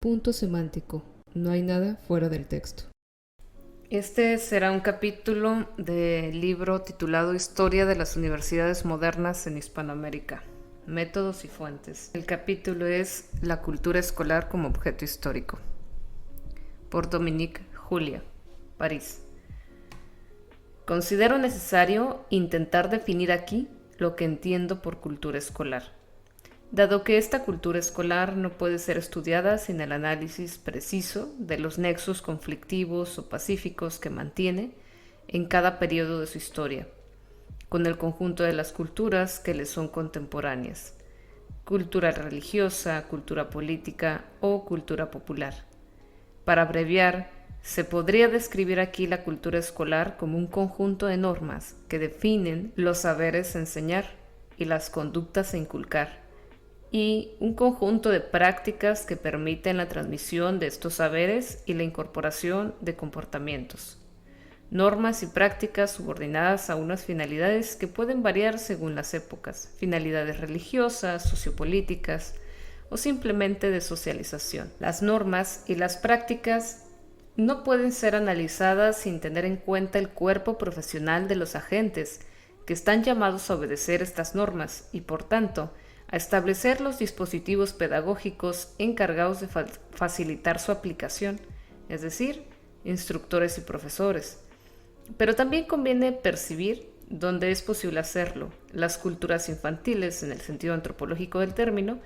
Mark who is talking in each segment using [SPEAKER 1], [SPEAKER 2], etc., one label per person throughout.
[SPEAKER 1] Punto semántico. No hay nada fuera del texto.
[SPEAKER 2] Este será un capítulo del libro titulado Historia de las Universidades Modernas en Hispanoamérica, Métodos y Fuentes. El capítulo es La cultura escolar como objeto histórico, por Dominique Julia, París. Considero necesario intentar definir aquí lo que entiendo por cultura escolar, dado que esta cultura escolar no puede ser estudiada sin el análisis preciso de los nexos conflictivos o pacíficos que mantiene en cada periodo de su historia, con el conjunto de las culturas que le son contemporáneas, cultura religiosa, cultura política o cultura popular. Para abreviar, se podría describir aquí la cultura escolar como un conjunto de normas que definen los saberes a enseñar y las conductas a inculcar, y un conjunto de prácticas que permiten la transmisión de estos saberes y la incorporación de comportamientos. Normas y prácticas subordinadas a unas finalidades que pueden variar según las épocas, finalidades religiosas, sociopolíticas o simplemente de socialización. Las normas y las prácticas no pueden ser analizadas sin tener en cuenta el cuerpo profesional de los agentes que están llamados a obedecer estas normas y, por tanto, a establecer los dispositivos pedagógicos encargados de facilitar su aplicación, es decir, instructores y profesores. Pero también conviene percibir, donde es posible hacerlo, las culturas infantiles, en el sentido antropológico del término,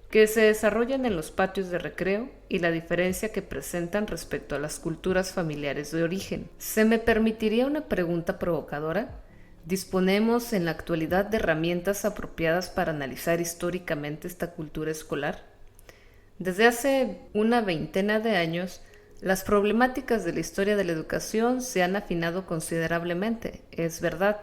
[SPEAKER 2] que se desarrollan en los patios de recreo y la diferencia que presentan respecto a las culturas familiares de origen. ¿Se me permitiría una pregunta provocadora? ¿Disponemos en la actualidad de herramientas apropiadas para analizar históricamente esta cultura escolar? Desde hace una veintena de años, las problemáticas de la historia de la educación se han afinado considerablemente, es verdad,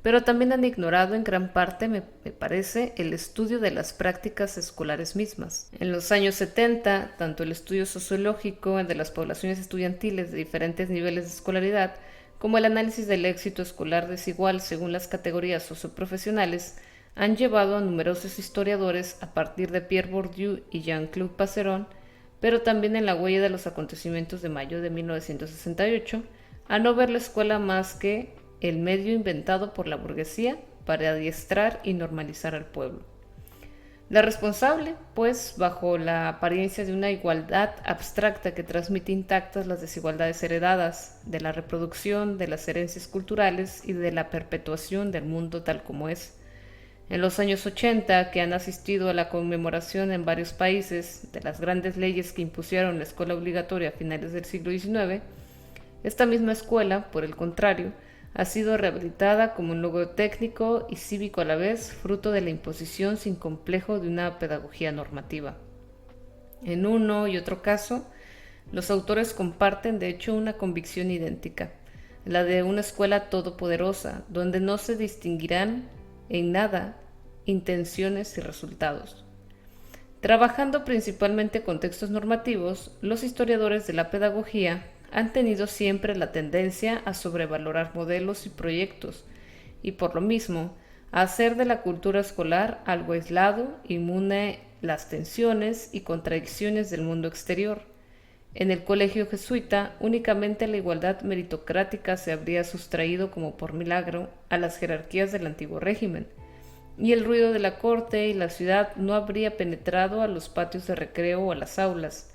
[SPEAKER 2] pero también han ignorado en gran parte, me parece, el estudio de las prácticas escolares mismas. En los años 70, tanto el estudio sociológico de las poblaciones estudiantiles de diferentes niveles de escolaridad, como el análisis del éxito escolar desigual según las categorías socioprofesionales, han llevado a numerosos historiadores, a partir de Pierre Bourdieu y Jean-Claude Passeron, pero también en la huella de los acontecimientos de mayo de 1968, a no ver la escuela más que el medio inventado por la burguesía para adiestrar y normalizar al pueblo. La responsable, pues, bajo la apariencia de una igualdad abstracta que transmite intactas las desigualdades heredadas, de la reproducción de las herencias culturales y de la perpetuación del mundo tal como es. En los años 80, que han asistido a la conmemoración en varios países de las grandes leyes que impusieron la escuela obligatoria a finales del siglo XIX, esta misma escuela, por el contrario, ha sido rehabilitada como un logro técnico y cívico a la vez, fruto de la imposición sin complejo de una pedagogía normativa. En uno y otro caso, los autores comparten de hecho una convicción idéntica, la de una escuela todopoderosa, donde no se distinguirán en nada intenciones y resultados. Trabajando principalmente con textos normativos, los historiadores de la pedagogía han tenido siempre la tendencia a sobrevalorar modelos y proyectos y por lo mismo a hacer de la cultura escolar algo aislado, inmune a las tensiones y contradicciones del mundo exterior. En el colegio jesuita únicamente la igualdad meritocrática se habría sustraído como por milagro a las jerarquías del antiguo régimen, y el ruido de la corte y la ciudad no habría penetrado a los patios de recreo o a las aulas.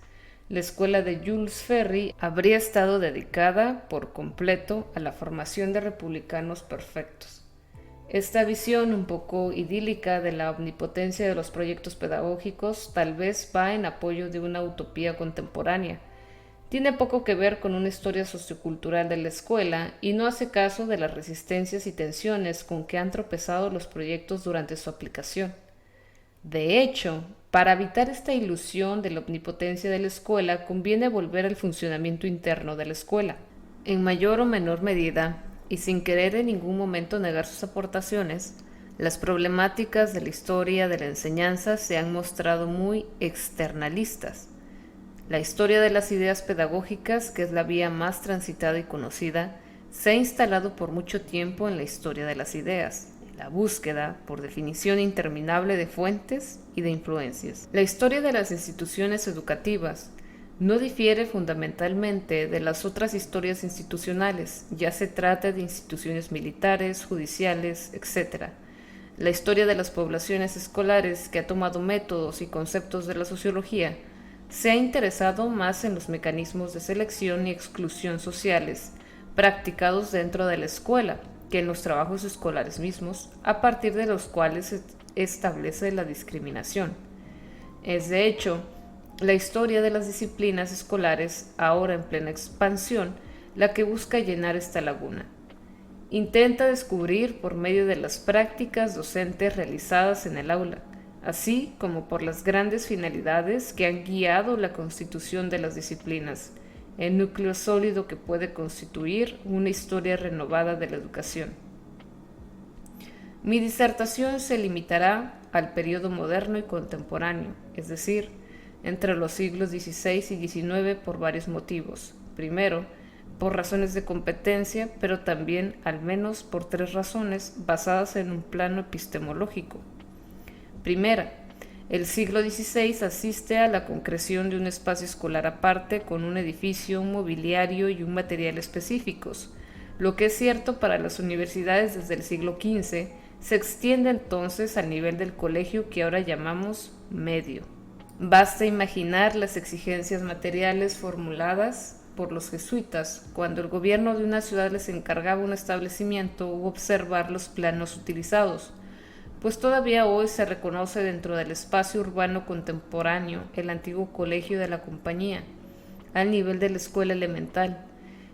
[SPEAKER 2] La escuela de Jules Ferry habría estado dedicada por completo a la formación de republicanos perfectos. Esta visión un poco idílica de la omnipotencia de los proyectos pedagógicos tal vez va en apoyo de una utopía contemporánea. Tiene poco que ver con una historia sociocultural de la escuela y no hace caso de las resistencias y tensiones con que han tropezado los proyectos durante su aplicación. De hecho, para evitar esta ilusión de la omnipotencia de la escuela, conviene volver al funcionamiento interno de la escuela. En mayor o menor medida, y sin querer en ningún momento negar sus aportaciones, las problemáticas de la historia de la enseñanza se han mostrado muy externalistas. La historia de las ideas pedagógicas, que es la vía más transitada y conocida, se ha instalado por mucho tiempo en la historia de las ideas, la búsqueda, por definición interminable, de fuentes y de influencias. La historia de las instituciones educativas, No difiere fundamentalmente de las otras historias institucionales, ya se trata de instituciones militares, judiciales, etc. La historia de las poblaciones escolares, que ha tomado métodos y conceptos de la sociología, se ha interesado más en los mecanismos de selección y exclusión sociales practicados dentro de la escuela que en los trabajos escolares mismos, a partir de los cuales se establece la discriminación. Es de hecho la historia de las disciplinas escolares, ahora en plena expansión, la que busca llenar esta laguna. Intenta descubrir por medio de las prácticas docentes realizadas en el aula, así como por las grandes finalidades que han guiado la constitución de las disciplinas, el núcleo sólido que puede constituir una historia renovada de la educación. Mi disertación se limitará al periodo moderno y contemporáneo, es decir, entre los siglos XVI y XIX por varios motivos. Primero, por razones de competencia, pero también al menos por tres razones basadas en un plano epistemológico. Primera, el siglo XVI asiste a la concreción de un espacio escolar aparte con un edificio, un mobiliario y un material específicos. Lo que es cierto para las universidades desde el siglo XV se extiende entonces al nivel del colegio que ahora llamamos medio. Basta imaginar las exigencias materiales formuladas por los jesuitas cuando el gobierno de una ciudad les encargaba un establecimiento u observar los planos utilizados, pues todavía hoy se reconoce dentro del espacio urbano contemporáneo el antiguo colegio de la compañía, al nivel de la escuela elemental,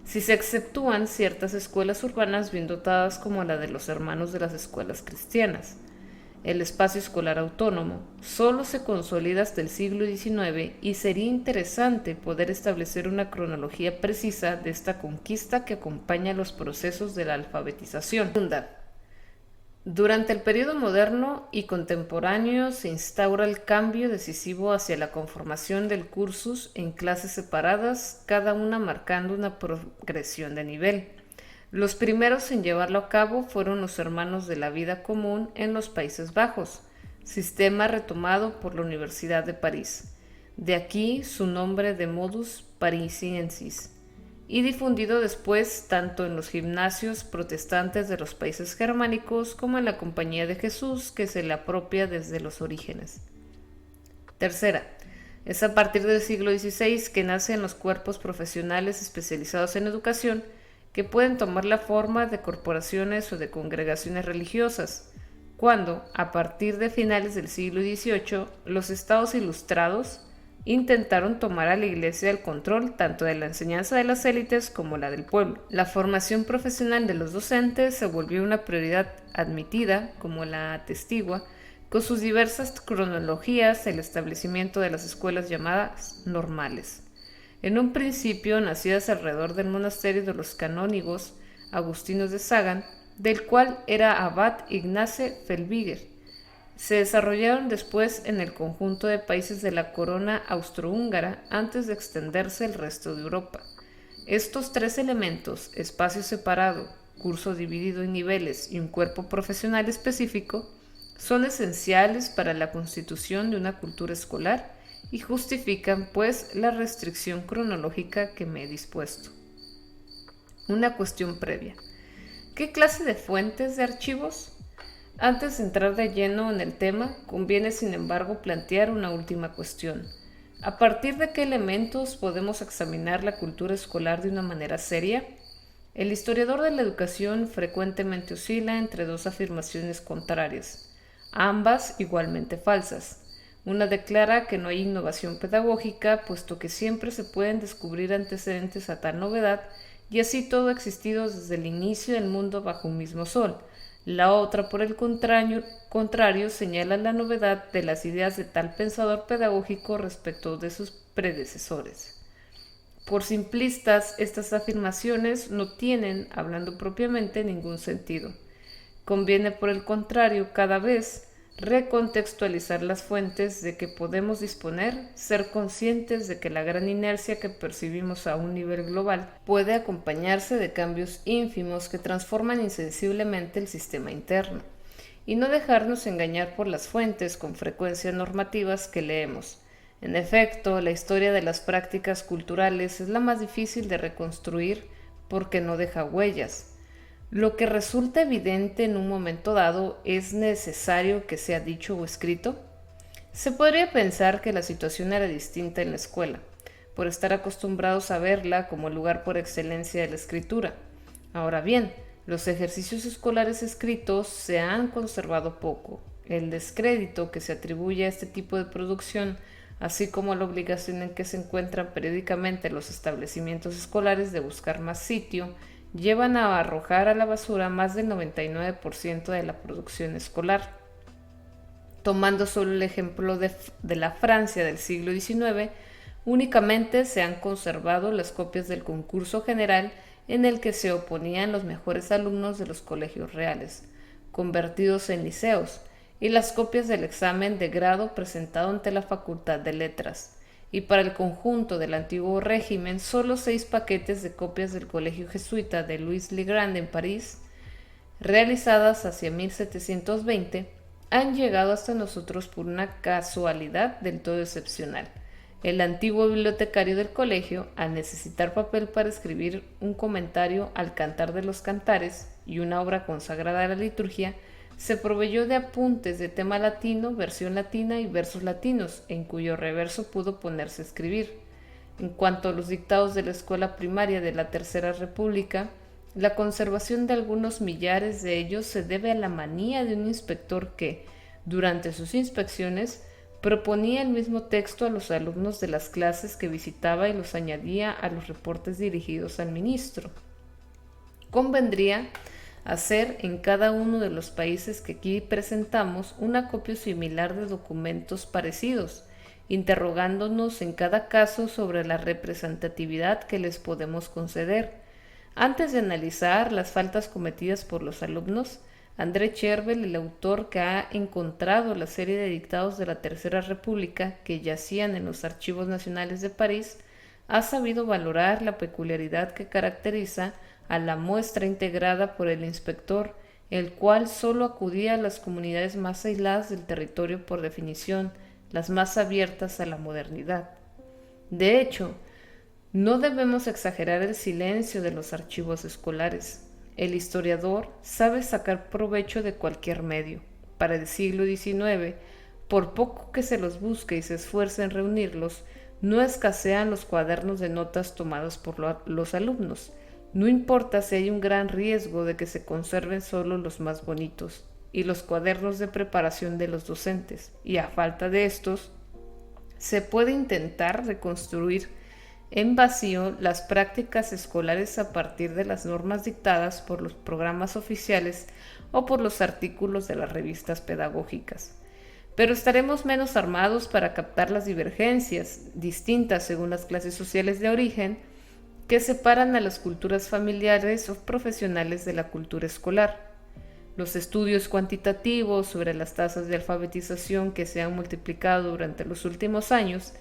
[SPEAKER 2] si se exceptúan ciertas escuelas urbanas bien dotadas como la de los hermanos de las escuelas cristianas. El espacio escolar autónomo solo se consolida hasta el siglo XIX y sería interesante poder establecer una cronología precisa de esta conquista que acompaña los procesos de la alfabetización. Durante el periodo moderno y contemporáneo se instaura el cambio decisivo hacia la conformación del cursus en clases separadas, cada una marcando una progresión de nivel. Los primeros en llevarlo a cabo fueron los hermanos de la vida común en los Países Bajos, sistema retomado por la Universidad de París. De aquí su nombre de modus parisiensis, y difundido después tanto en los gimnasios protestantes de los países germánicos como en la Compañía de Jesús, que se le apropia desde los orígenes. Tercera, es a partir del siglo XVI que nacen los cuerpos profesionales especializados en educación, que pueden tomar la forma de corporaciones o de congregaciones religiosas, cuando, a partir de finales del siglo XVIII, los estados ilustrados intentaron tomar a la Iglesia el control tanto de la enseñanza de las élites como la del pueblo. La formación profesional de los docentes se volvió una prioridad admitida, como la atestigua, con sus diversas cronologías, el establecimiento de las escuelas llamadas normales. En un principio nacidas alrededor del monasterio de los canónigos agustinos de Sagan, del cual era abad Ignace Felbiger. Se desarrollaron después en el conjunto de países de la corona austrohúngara antes de extenderse el resto de Europa. Estos tres elementos, espacio separado, curso dividido en niveles y un cuerpo profesional específico, son esenciales para la constitución de una cultura escolar y justifican, pues, la restricción cronológica que me he dispuesto. Una cuestión previa. ¿Qué clase de fuentes de archivos? Antes de entrar de lleno en el tema, conviene sin embargo plantear una última cuestión. ¿A partir de qué elementos podemos examinar la cultura escolar de una manera seria? El historiador de la educación frecuentemente oscila entre dos afirmaciones contrarias, ambas igualmente falsas. Una declara que no hay innovación pedagógica, puesto que siempre se pueden descubrir antecedentes a tal novedad, y así todo ha existido desde el inicio del mundo bajo un mismo sol. La otra, por el contrario, señala la novedad de las ideas de tal pensador pedagógico respecto de sus predecesores. Por simplistas, estas afirmaciones no tienen, hablando propiamente, ningún sentido. Conviene, por el contrario, cada vez recontextualizar las fuentes de que podemos disponer, ser conscientes de que la gran inercia que percibimos a un nivel global puede acompañarse de cambios ínfimos que transforman insensiblemente el sistema interno, y no dejarnos engañar por las fuentes con frecuencia normativas que leemos. En efecto, la historia de las prácticas culturales es la más difícil de reconstruir porque no deja huellas. Lo que resulta evidente en un momento dado es necesario que sea dicho o escrito. Se podría pensar que la situación era distinta en la escuela, por estar acostumbrados a verla como el lugar por excelencia de la escritura. Ahora bien, los ejercicios escolares escritos se han conservado poco. El descrédito que se atribuye a este tipo de producción, así como la obligación en que se encuentran periódicamente los establecimientos escolares de buscar más sitio, llevan a arrojar a la basura más del 99% de la producción escolar. Tomando solo el ejemplo de la Francia del siglo XIX, únicamente se han conservado las copias del concurso general en el que se oponían los mejores alumnos de los colegios reales, convertidos en liceos, y las copias del examen de grado presentado ante la Facultad de Letras, y para el conjunto del antiguo régimen solo 6 paquetes de copias del colegio jesuita de Louis le Grand en París, realizadas hacia 1720, han llegado hasta nosotros por una casualidad del todo excepcional. El antiguo bibliotecario del colegio, al necesitar papel para escribir un comentario al Cantar de los Cantares y una obra consagrada a la liturgia, se proveyó de apuntes de tema latino, versión latina y versos latinos, en cuyo reverso pudo ponerse a escribir. En cuanto a los dictados de la escuela primaria de la Tercera República, la conservación de algunos millares de ellos se debe a la manía de un inspector que, durante sus inspecciones, proponía el mismo texto a los alumnos de las clases que visitaba y los añadía a los reportes dirigidos al ministro. Convendría hacer en cada uno de los países que aquí presentamos un acopio similar de documentos parecidos, interrogándonos en cada caso sobre la representatividad que les podemos conceder. Antes de analizar las faltas cometidas por los alumnos, André Chervel, el autor que ha encontrado la serie de dictados de la Tercera República que yacían en los archivos nacionales de París, ha sabido valorar la peculiaridad que caracteriza a la muestra integrada por el inspector, el cual sólo acudía a las comunidades más aisladas del territorio por definición, las más abiertas a la modernidad. De hecho, no debemos exagerar el silencio de los archivos escolares. El historiador sabe sacar provecho de cualquier medio. Para el siglo XIX, por poco que se los busque y se esfuerce en reunirlos, no escasean los cuadernos de notas tomados por los alumnos. No importa si hay un gran riesgo de que se conserven solo los más bonitos, y los cuadernos de preparación de los docentes, y a falta de estos, se puede intentar reconstruir en vacío las prácticas escolares a partir de las normas dictadas por los programas oficiales o por los artículos de las revistas pedagógicas. Pero estaremos menos armados para captar las divergencias, distintas según las clases sociales de origen, que separan a las culturas familiares o profesionales de la cultura escolar. Los estudios cuantitativos sobre las tasas de alfabetización que se han multiplicado durante los últimos años,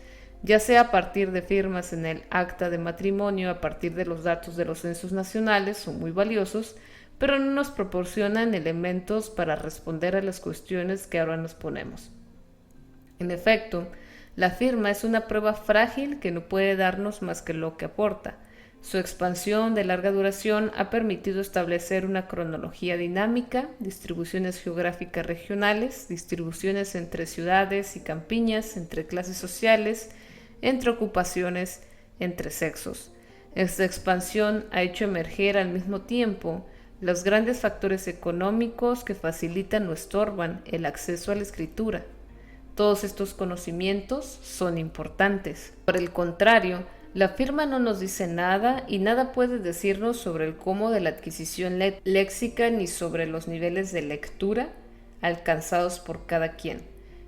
[SPEAKER 2] ya sea a partir de firmas en el acta de matrimonio, a partir de los datos de los censos nacionales, son muy valiosos, pero no nos proporcionan elementos para responder a las cuestiones que ahora nos ponemos. En efecto, la firma es una prueba frágil que no puede darnos más que lo que aporta. Su expansión de larga duración ha permitido establecer una cronología dinámica, distribuciones geográficas regionales, distribuciones entre ciudades y campiñas, entre clases sociales, entre ocupaciones, entre sexos. Esta expansión ha hecho emerger al mismo tiempo los grandes factores económicos que facilitan o estorban el acceso a la escritura. Todos estos conocimientos son importantes. Por el contrario, la firma no nos dice nada y nada puede decirnos sobre el cómo de la adquisición léxica ni sobre los niveles de lectura alcanzados por cada quien.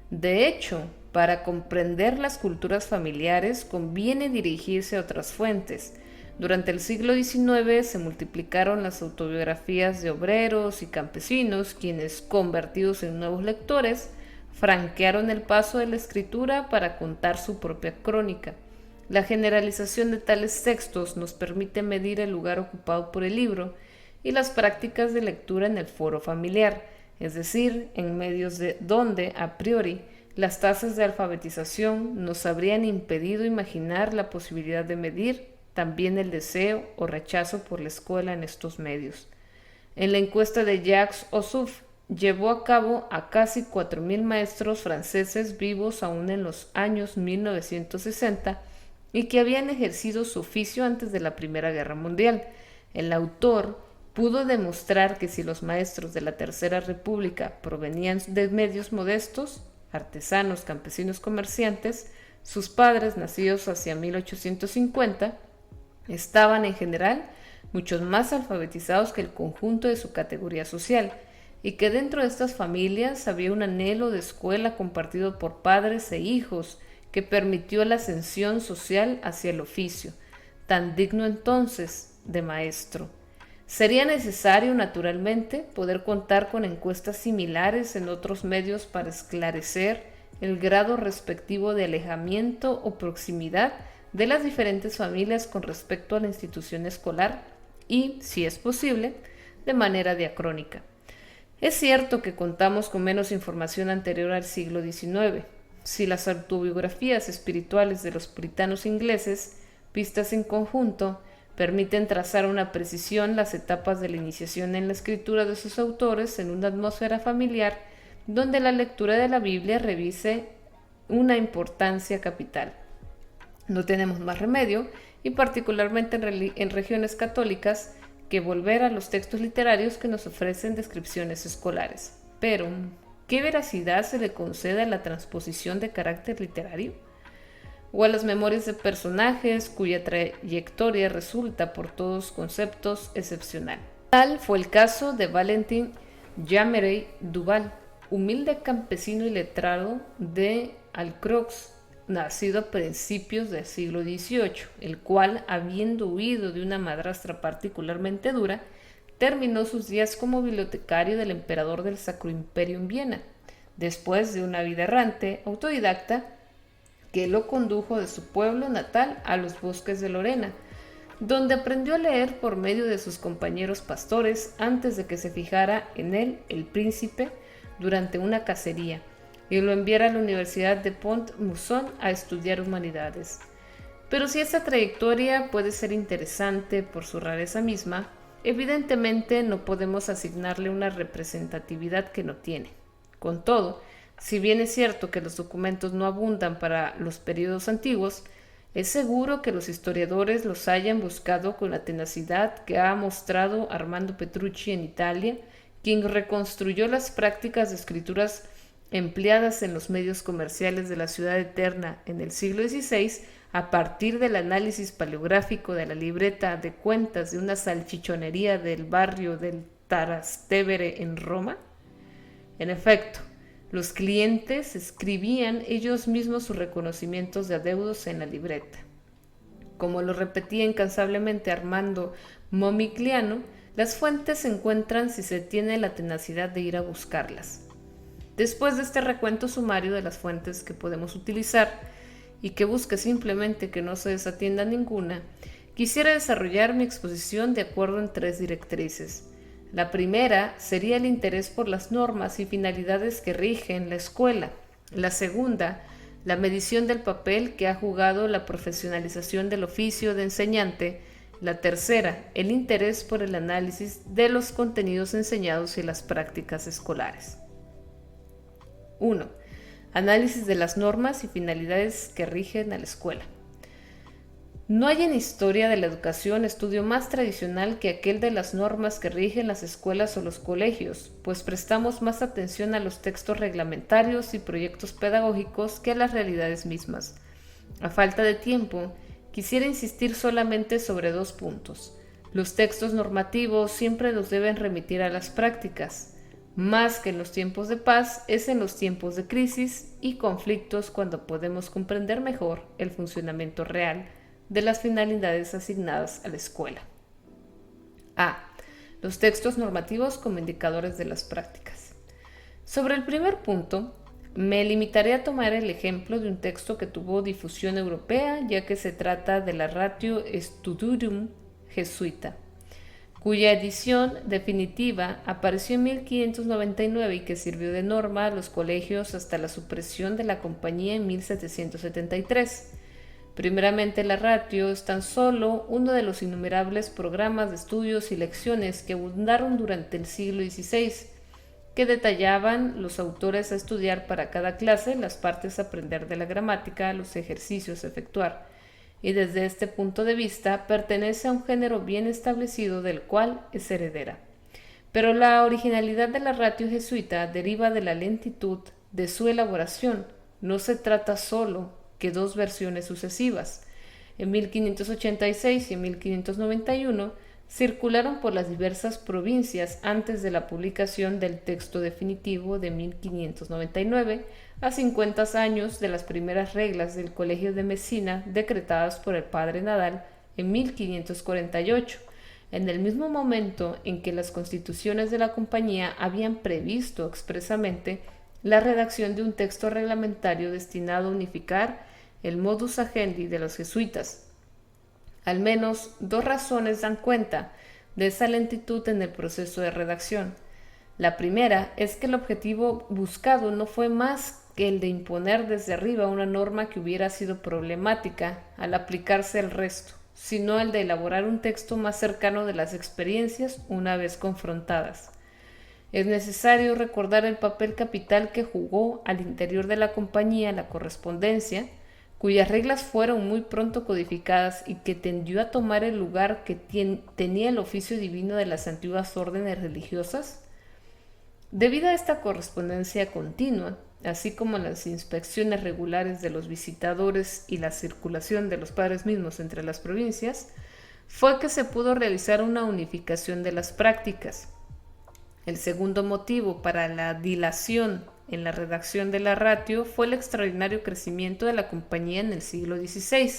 [SPEAKER 2] De hecho, para comprender las culturas familiares conviene dirigirse a otras fuentes. Durante el siglo XIX se multiplicaron las autobiografías de obreros y campesinos, quienes, convertidos en nuevos lectores, franquearon el paso de la escritura para contar su propia crónica. La generalización de tales textos nos permite medir el lugar ocupado por el libro y las prácticas de lectura en el foro familiar, es decir, en medios donde, a priori, Las tasas de alfabetización nos habrían impedido imaginar la posibilidad de medir también el deseo o rechazo por la escuela en estos medios. En la encuesta de Jacques Ossuf, llevó a cabo a casi 4.000 maestros franceses vivos aún en los años 1960 y que habían ejercido su oficio antes de la Primera Guerra Mundial. El autor pudo demostrar que si los maestros de la Tercera República provenían de medios modestos, artesanos, campesinos, comerciantes, sus padres, nacidos hacia 1850, estaban en general muchos más alfabetizados que el conjunto de su categoría social, y que dentro de estas familias había un anhelo de escuela compartido por padres e hijos que permitió la ascensión social hacia el oficio, tan digno entonces de maestro. Sería necesario, naturalmente, poder contar con encuestas similares en otros medios para esclarecer el grado respectivo de alejamiento o proximidad de las diferentes familias con respecto a la institución escolar y, si es posible, de manera diacrónica. Es cierto que contamos con menos información anterior al siglo XIX. Si las autobiografías espirituales de los puritanos ingleses, vistas en conjunto, permiten trazar una precisión las etapas de la iniciación en la escritura de sus autores en una atmósfera familiar donde la lectura de la Biblia reviste una importancia capital. No tenemos más remedio, y particularmente en regiones católicas, que volver a los textos literarios que nos ofrecen descripciones escolares. Pero, ¿qué veracidad se le concede a la transposición de carácter literario? ¿O a las memorias de personajes cuya trayectoria resulta por todos conceptos excepcional? Tal fue el caso de Valentin Jameray Duval, humilde campesino y letrado de Alcrox, nacido a principios del siglo XVIII, el cual, habiendo huido de una madrastra particularmente dura, terminó sus días como bibliotecario del emperador del Sacro Imperio en Viena, después de una vida errante, autodidacta, que lo condujo de su pueblo natal a los bosques de Lorena, donde aprendió a leer por medio de sus compañeros pastores antes de que se fijara en él el príncipe durante una cacería y lo enviara a la Universidad de Pont-Mousson a estudiar humanidades. Pero si esta trayectoria puede ser interesante por su rareza misma, evidentemente no podemos asignarle una representatividad que no tiene. Con todo, si bien es cierto que los documentos no abundan para los periodos antiguos, es seguro que los historiadores los hayan buscado con la tenacidad que ha mostrado Armando Petrucci en Italia, quien reconstruyó las prácticas de escrituras empleadas en los medios comerciales de la Ciudad Eterna en el siglo XVI a partir del análisis paleográfico de la libreta de cuentas de una salchichonería del barrio del Trastevere en Roma. En efecto, los clientes escribían ellos mismos sus reconocimientos de adeudos en la libreta. Como lo repetía incansablemente Armando Momigliano, las fuentes se encuentran si se tiene la tenacidad de ir a buscarlas. Después de este recuento sumario de las fuentes que podemos utilizar y que busque simplemente que no se desatienda ninguna, quisiera desarrollar mi exposición de acuerdo en 3 directrices. La primera sería el interés por las normas y finalidades que rigen la escuela. La segunda, la medición del papel que ha jugado la profesionalización del oficio de enseñante. La tercera, el interés por el análisis de los contenidos enseñados y las prácticas escolares. 1. Análisis de las normas y finalidades que rigen a la escuela. No hay en historia de la educación estudio más tradicional que aquel de las normas que rigen las escuelas o los colegios, pues prestamos más atención a los textos reglamentarios y proyectos pedagógicos que a las realidades mismas. A falta de tiempo, quisiera insistir solamente sobre 2 puntos. Los textos normativos siempre nos deben remitir a las prácticas. Más que en los tiempos de paz, es en los tiempos de crisis y conflictos cuando podemos comprender mejor el funcionamiento real de las finalidades asignadas a la escuela. A. Los textos normativos como indicadores de las prácticas. Sobre el primer punto, me limitaré a tomar el ejemplo de un texto que tuvo difusión europea, ya que se trata de la Ratio Studiorum jesuita, cuya edición definitiva apareció en 1599 y que sirvió de norma a los colegios hasta la supresión de la compañía en 1773. Primeramente, la ratio es tan solo uno de los innumerables programas de estudios y lecciones que abundaron durante el siglo XVI, que detallaban los autores a estudiar para cada clase, las partes a aprender de la gramática, los ejercicios a efectuar, y desde este punto de vista pertenece a un género bien establecido del cual es heredera. Pero la originalidad de la ratio jesuita deriva de la lentitud de su elaboración. No se trata solo que dos versiones sucesivas. En 1586 y en 1591 circularon por las diversas provincias antes de la publicación del texto definitivo de 1599, a 50 años de las primeras reglas del Colegio de Mesina decretadas por el padre Nadal en 1548, en el mismo momento en que las constituciones de la compañía habían previsto expresamente la redacción de un texto reglamentario destinado a unificar el modus agendi de los jesuitas. Al menos dos razones dan cuenta de esa lentitud en el proceso de redacción. La primera es que el objetivo buscado no fue más que el de imponer desde arriba una norma que hubiera sido problemática al aplicarse al resto, sino el de elaborar un texto más cercano de las experiencias una vez confrontadas. Es necesario recordar el papel capital que jugó al interior de la compañía la correspondencia, cuyas reglas fueron muy pronto codificadas y que tendió a tomar el lugar que tenía el oficio divino de las antiguas órdenes religiosas. Debido a esta correspondencia continua, así como las inspecciones regulares de los visitadores y la circulación de los padres mismos entre las provincias, fue que se pudo realizar una unificación de las prácticas. El segundo motivo para la dilación en la redacción de la ratio fue el extraordinario crecimiento de la compañía en el siglo XVI,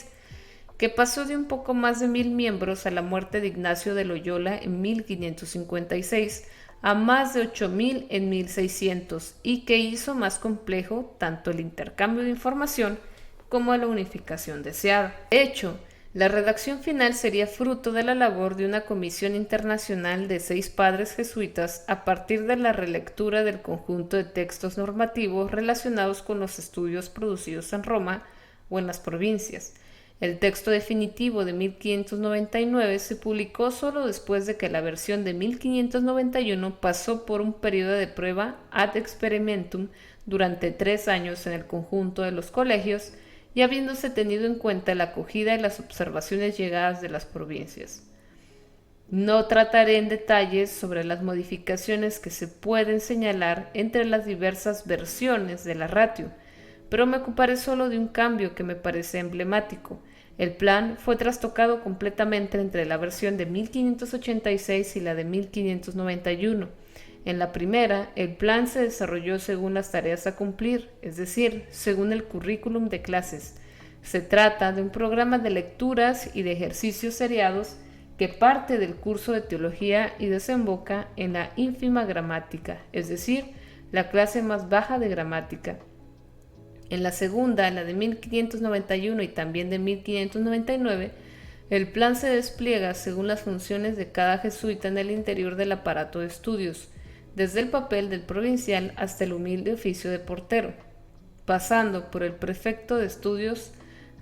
[SPEAKER 2] que pasó de un poco más de 1000 miembros a la muerte de Ignacio de Loyola en 1556 a más de 8000 en 1600 y que hizo más complejo tanto el intercambio de información como la unificación deseada. De hecho, la redacción final sería fruto de la labor de una comisión internacional de 6 padres jesuitas a partir de la relectura del conjunto de textos normativos relacionados con los estudios producidos en Roma o en las provincias. El texto definitivo de 1599 se publicó solo después de que la versión de 1591 pasó por un periodo de prueba ad experimentum durante 3 años en el conjunto de los colegios, y habiéndose tenido en cuenta la acogida y las observaciones llegadas de las provincias. No trataré en detalles sobre las modificaciones que se pueden señalar entre las diversas versiones de la ratio, pero me ocuparé solo de un cambio que me parece emblemático. El plan fue trastocado completamente entre la versión de 1586 y la de 1591. En la primera, el plan se desarrolló según las tareas a cumplir, es decir, según el currículum de clases. Se trata de un programa de lecturas y de ejercicios seriados que parte del curso de teología y desemboca en la ínfima gramática, es decir, la clase más baja de gramática. En la segunda, la de 1591 y también de 1599, el plan se despliega según las funciones de cada jesuita en el interior del aparato de estudios, desde el papel del provincial hasta el humilde oficio de portero. Pasando por el prefecto de estudios,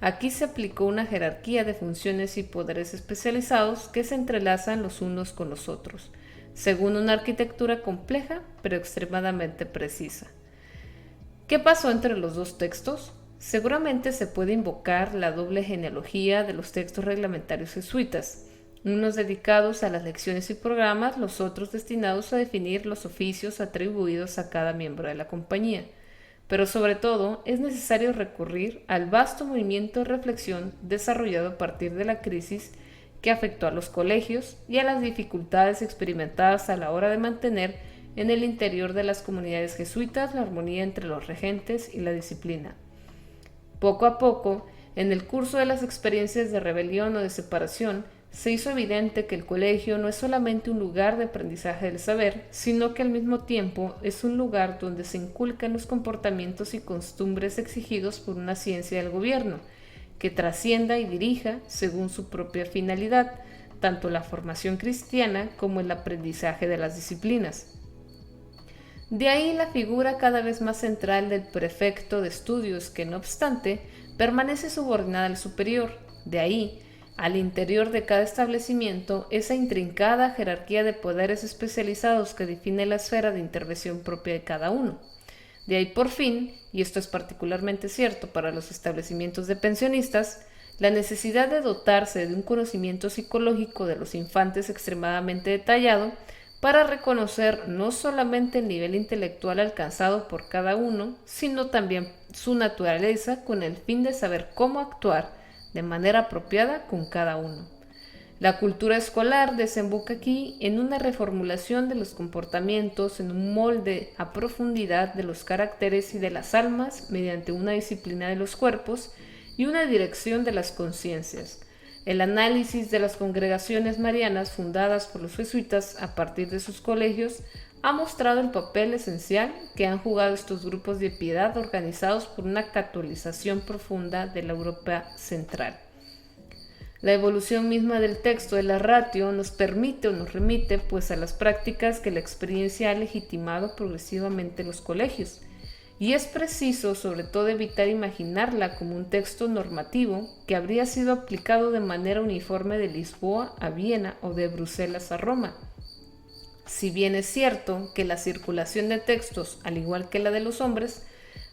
[SPEAKER 2] aquí se aplicó una jerarquía de funciones y poderes especializados que se entrelazan los unos con los otros, según una arquitectura compleja pero extremadamente precisa. ¿Qué pasó entre los dos textos? Seguramente se puede invocar la doble genealogía de los textos reglamentarios jesuitas, unos dedicados a las lecciones y programas, los otros destinados a definir los oficios atribuidos a cada miembro de la compañía. Pero sobre todo es necesario recurrir al vasto movimiento de reflexión desarrollado a partir de la crisis que afectó a los colegios y a las dificultades experimentadas a la hora de mantener en el interior de las comunidades jesuitas la armonía entre los regentes y la disciplina. Poco a poco, en el curso de las experiencias de rebelión o de separación, se hizo evidente que el colegio no es solamente un lugar de aprendizaje del saber, sino que al mismo tiempo es un lugar donde se inculcan los comportamientos y costumbres exigidos por una ciencia del gobierno, que trascienda y dirija, según su propia finalidad, tanto la formación cristiana como el aprendizaje de las disciplinas. De ahí la figura cada vez más central del prefecto de estudios que, no obstante, permanece subordinada al superior. De ahí, al interior de cada establecimiento, esa intrincada jerarquía de poderes especializados que define la esfera de intervención propia de cada uno. De ahí, por fin, y esto es particularmente cierto para los establecimientos de pensionistas, la necesidad de dotarse de un conocimiento psicológico de los infantes extremadamente detallado para reconocer no solamente el nivel intelectual alcanzado por cada uno, sino también su naturaleza con el fin de saber cómo actuar de manera apropiada con cada uno. La cultura escolar desemboca aquí en una reformulación de los comportamientos, en un molde a profundidad de los caracteres y de las almas mediante una disciplina de los cuerpos y una dirección de las conciencias. El análisis de las congregaciones marianas fundadas por los jesuitas a partir de sus colegios ha mostrado el papel esencial que han jugado estos grupos de piedad organizados por una catolización profunda de la Europa central. La evolución misma del texto de la ratio nos permite o nos remite pues a las prácticas que la experiencia ha legitimado progresivamente en los colegios. Y es preciso, sobre todo, evitar imaginarla como un texto normativo que habría sido aplicado de manera uniforme de Lisboa a Viena o de Bruselas a Roma. Si bien es cierto que la circulación de textos, al igual que la de los hombres,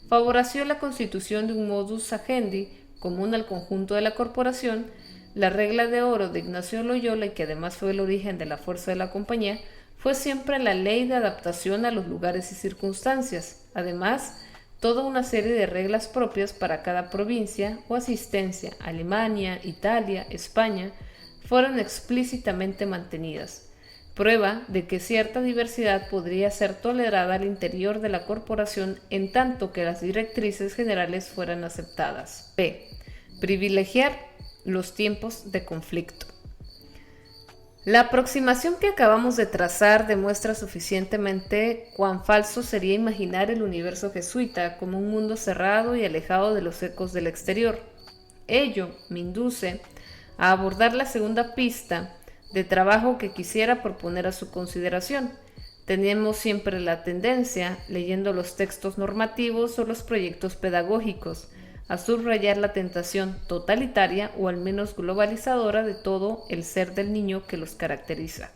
[SPEAKER 2] favoreció la constitución de un modus agendi común al conjunto de la corporación, la regla de oro de Ignacio Loyola, y que además fue el origen de la fuerza de la compañía, fue siempre la ley de adaptación a los lugares y circunstancias. Además, toda una serie de reglas propias para cada provincia o asistencia, Alemania, Italia, España, fueron explícitamente mantenidas. Prueba de que cierta diversidad podría ser tolerada al interior de la corporación en tanto que las directrices generales fueran aceptadas. P. Privilegiar los tiempos de conflicto. La aproximación que acabamos de trazar demuestra suficientemente cuán falso sería imaginar el universo jesuita como un mundo cerrado y alejado de los ecos del exterior. Ello me induce a abordar la segunda pista de trabajo que quisiera proponer a su consideración. Tenemos siempre la tendencia, leyendo los textos normativos o los proyectos pedagógicos, a subrayar la tentación totalitaria o al menos globalizadora de todo el ser del niño que los caracteriza.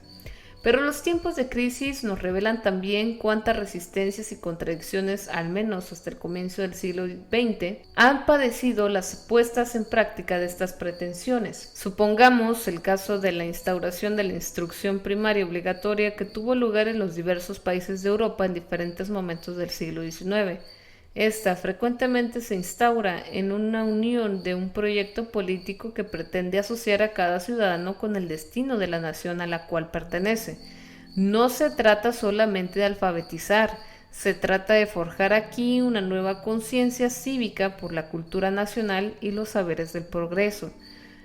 [SPEAKER 2] Pero los tiempos de crisis nos revelan también cuántas resistencias y contradicciones, al menos hasta el comienzo del siglo XX, han padecido las puestas en práctica de estas pretensiones. Supongamos el caso de la instauración de la instrucción primaria obligatoria que tuvo lugar en los diversos países de Europa en diferentes momentos del siglo XIX. Esta frecuentemente se instaura en una unión de un proyecto político que pretende asociar a cada ciudadano con el destino de la nación a la cual pertenece. No se trata solamente de alfabetizar, se trata de forjar aquí una nueva conciencia cívica por la cultura nacional y los saberes del progreso.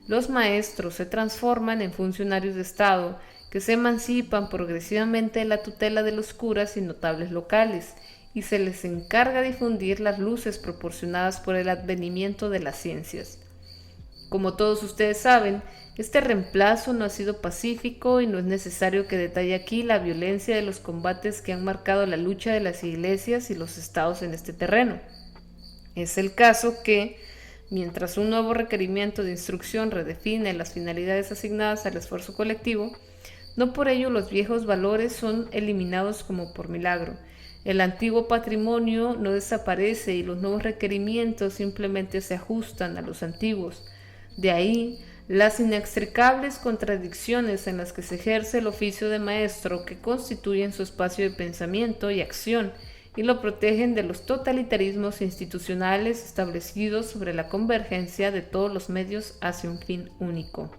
[SPEAKER 2] Los maestros se transforman en funcionarios de Estado que se emancipan progresivamente de la tutela de los curas y notables locales, y se les encarga difundir las luces proporcionadas por el advenimiento de las ciencias. Como todos ustedes saben, este reemplazo no ha sido pacífico y no es necesario que detalle aquí la violencia de los combates que han marcado la lucha de las iglesias y los estados en este terreno. Es el caso que, mientras un nuevo requerimiento de instrucción redefine las finalidades asignadas al esfuerzo colectivo, no por ello los viejos valores son eliminados como por milagro. El antiguo patrimonio no desaparece y los nuevos requerimientos simplemente se ajustan a los antiguos. De ahí las inextricables contradicciones en las que se ejerce el oficio de maestro, que constituyen su espacio de pensamiento y acción y lo protegen de los totalitarismos institucionales establecidos sobre la convergencia de todos los medios hacia un fin único.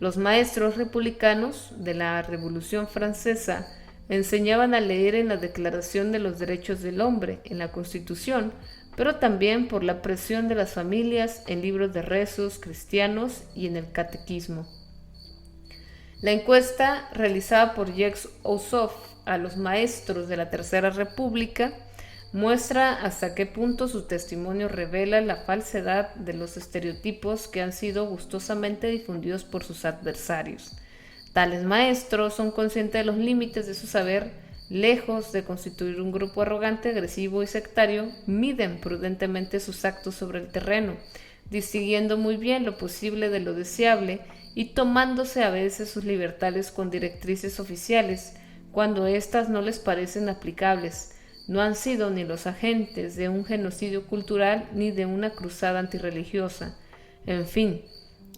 [SPEAKER 2] Los maestros republicanos de la Revolución Francesa enseñaban a leer en la Declaración de los Derechos del Hombre, en la Constitución, pero también por la presión de las familias en libros de rezos cristianos y en el catequismo. La encuesta realizada por Jacques Aussoff a los maestros de la Tercera República muestra hasta qué punto su testimonio revela la falsedad de los estereotipos que han sido gustosamente difundidos por sus adversarios. Tales maestros son conscientes de los límites de su saber, lejos de constituir un grupo arrogante, agresivo y sectario, miden prudentemente sus actos sobre el terreno, distinguiendo muy bien lo posible de lo deseable y tomándose a veces sus libertades con directrices oficiales, cuando éstas no les parecen aplicables. No han sido ni los agentes de un genocidio cultural ni de una cruzada antirreligiosa. En fin,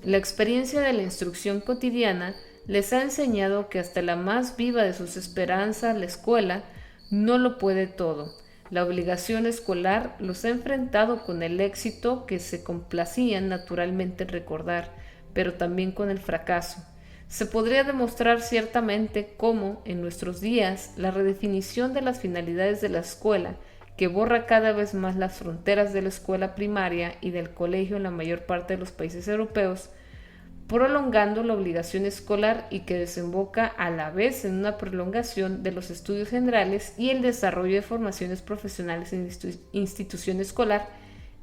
[SPEAKER 2] la experiencia de la instrucción cotidiana les ha enseñado que hasta la más viva de sus esperanzas, la escuela, no lo puede todo. La obligación escolar los ha enfrentado con el éxito que se complacían naturalmente en recordar, pero también con el fracaso. Se podría demostrar ciertamente cómo, en nuestros días, la redefinición de las finalidades de la escuela, que borra cada vez más las fronteras de la escuela primaria y del colegio en la mayor parte de los países europeos, prolongando la obligación escolar y que desemboca a la vez en una prolongación de los estudios generales y el desarrollo de formaciones profesionales en institución escolar,